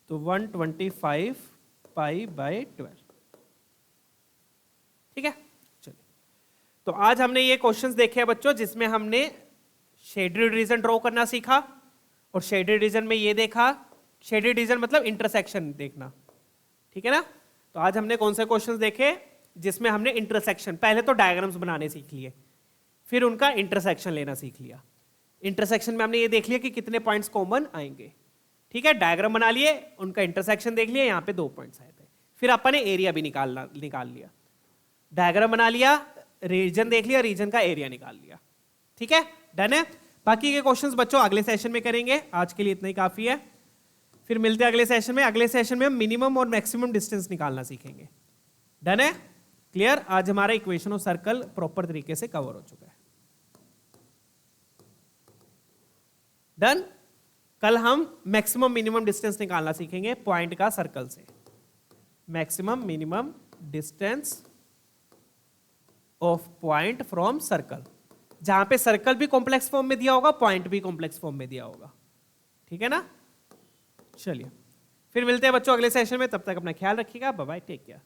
तो 125π/12, ठीक है। चलिए, तो आज हमने ये क्वेश्चंस देखे हैं बच्चों, जिसमें हमने शेडेड रीजन ड्रॉ करना सीखा, और शेडेड रीजन में ये देखा, शेडेड रीजन मतलब इंटरसेक्शन देखना, ठीक है ना। तो आज हमने कौन से क्वेश्चंस देखे जिसमें हमने इंटरसेक्शन, पहले तो डायग्राम्स बनाने सीख लिए, फिर उनका इंटरसेक्शन लेना सीख लिया। इंटरसेक्शन में हमने ये देख लिया कि कितने पॉइंट्स कॉमन आएंगे, ठीक है। डायग्राम बना लिए, उनका इंटरसेक्शन देख लिया, यहाँ पे 2 पॉइंट्स आए थे, फिर अपन ने एरिया भी निकाल लिया, डायग्राम बना लिया, रीजन देख लिया, रीजन का एरिया निकाल लिया, ठीक है। डन है। बाकी के क्वेश्चंस बच्चों अगले सेशन में करेंगे, आज के लिए इतना ही काफी है, फिर मिलते हैं अगले सेशन में। अगले सेशन में हम मिनिमम और मैक्सिमम डिस्टेंस निकालना सीखेंगे। डन है, क्लियर। आज हमारा इक्वेशन ऑफ सर्कल प्रॉपर तरीके से कवर हो चुका है। डन। कल हम मैक्सिमम मिनिमम डिस्टेंस निकालना सीखेंगे पॉइंट का सर्कल से, maximum minimum distance of point from circle, जहां पे सर्कल भी कॉम्प्लेक्स फॉर्म में दिया होगा, पॉइंट भी कॉम्प्लेक्स फॉर्म में दिया होगा, ठीक है ना। चलिए, फिर मिलते हैं बच्चों अगले सेशन में, तब तक अपना ख्याल रखिएगा, बाय बाय, टेक केयर।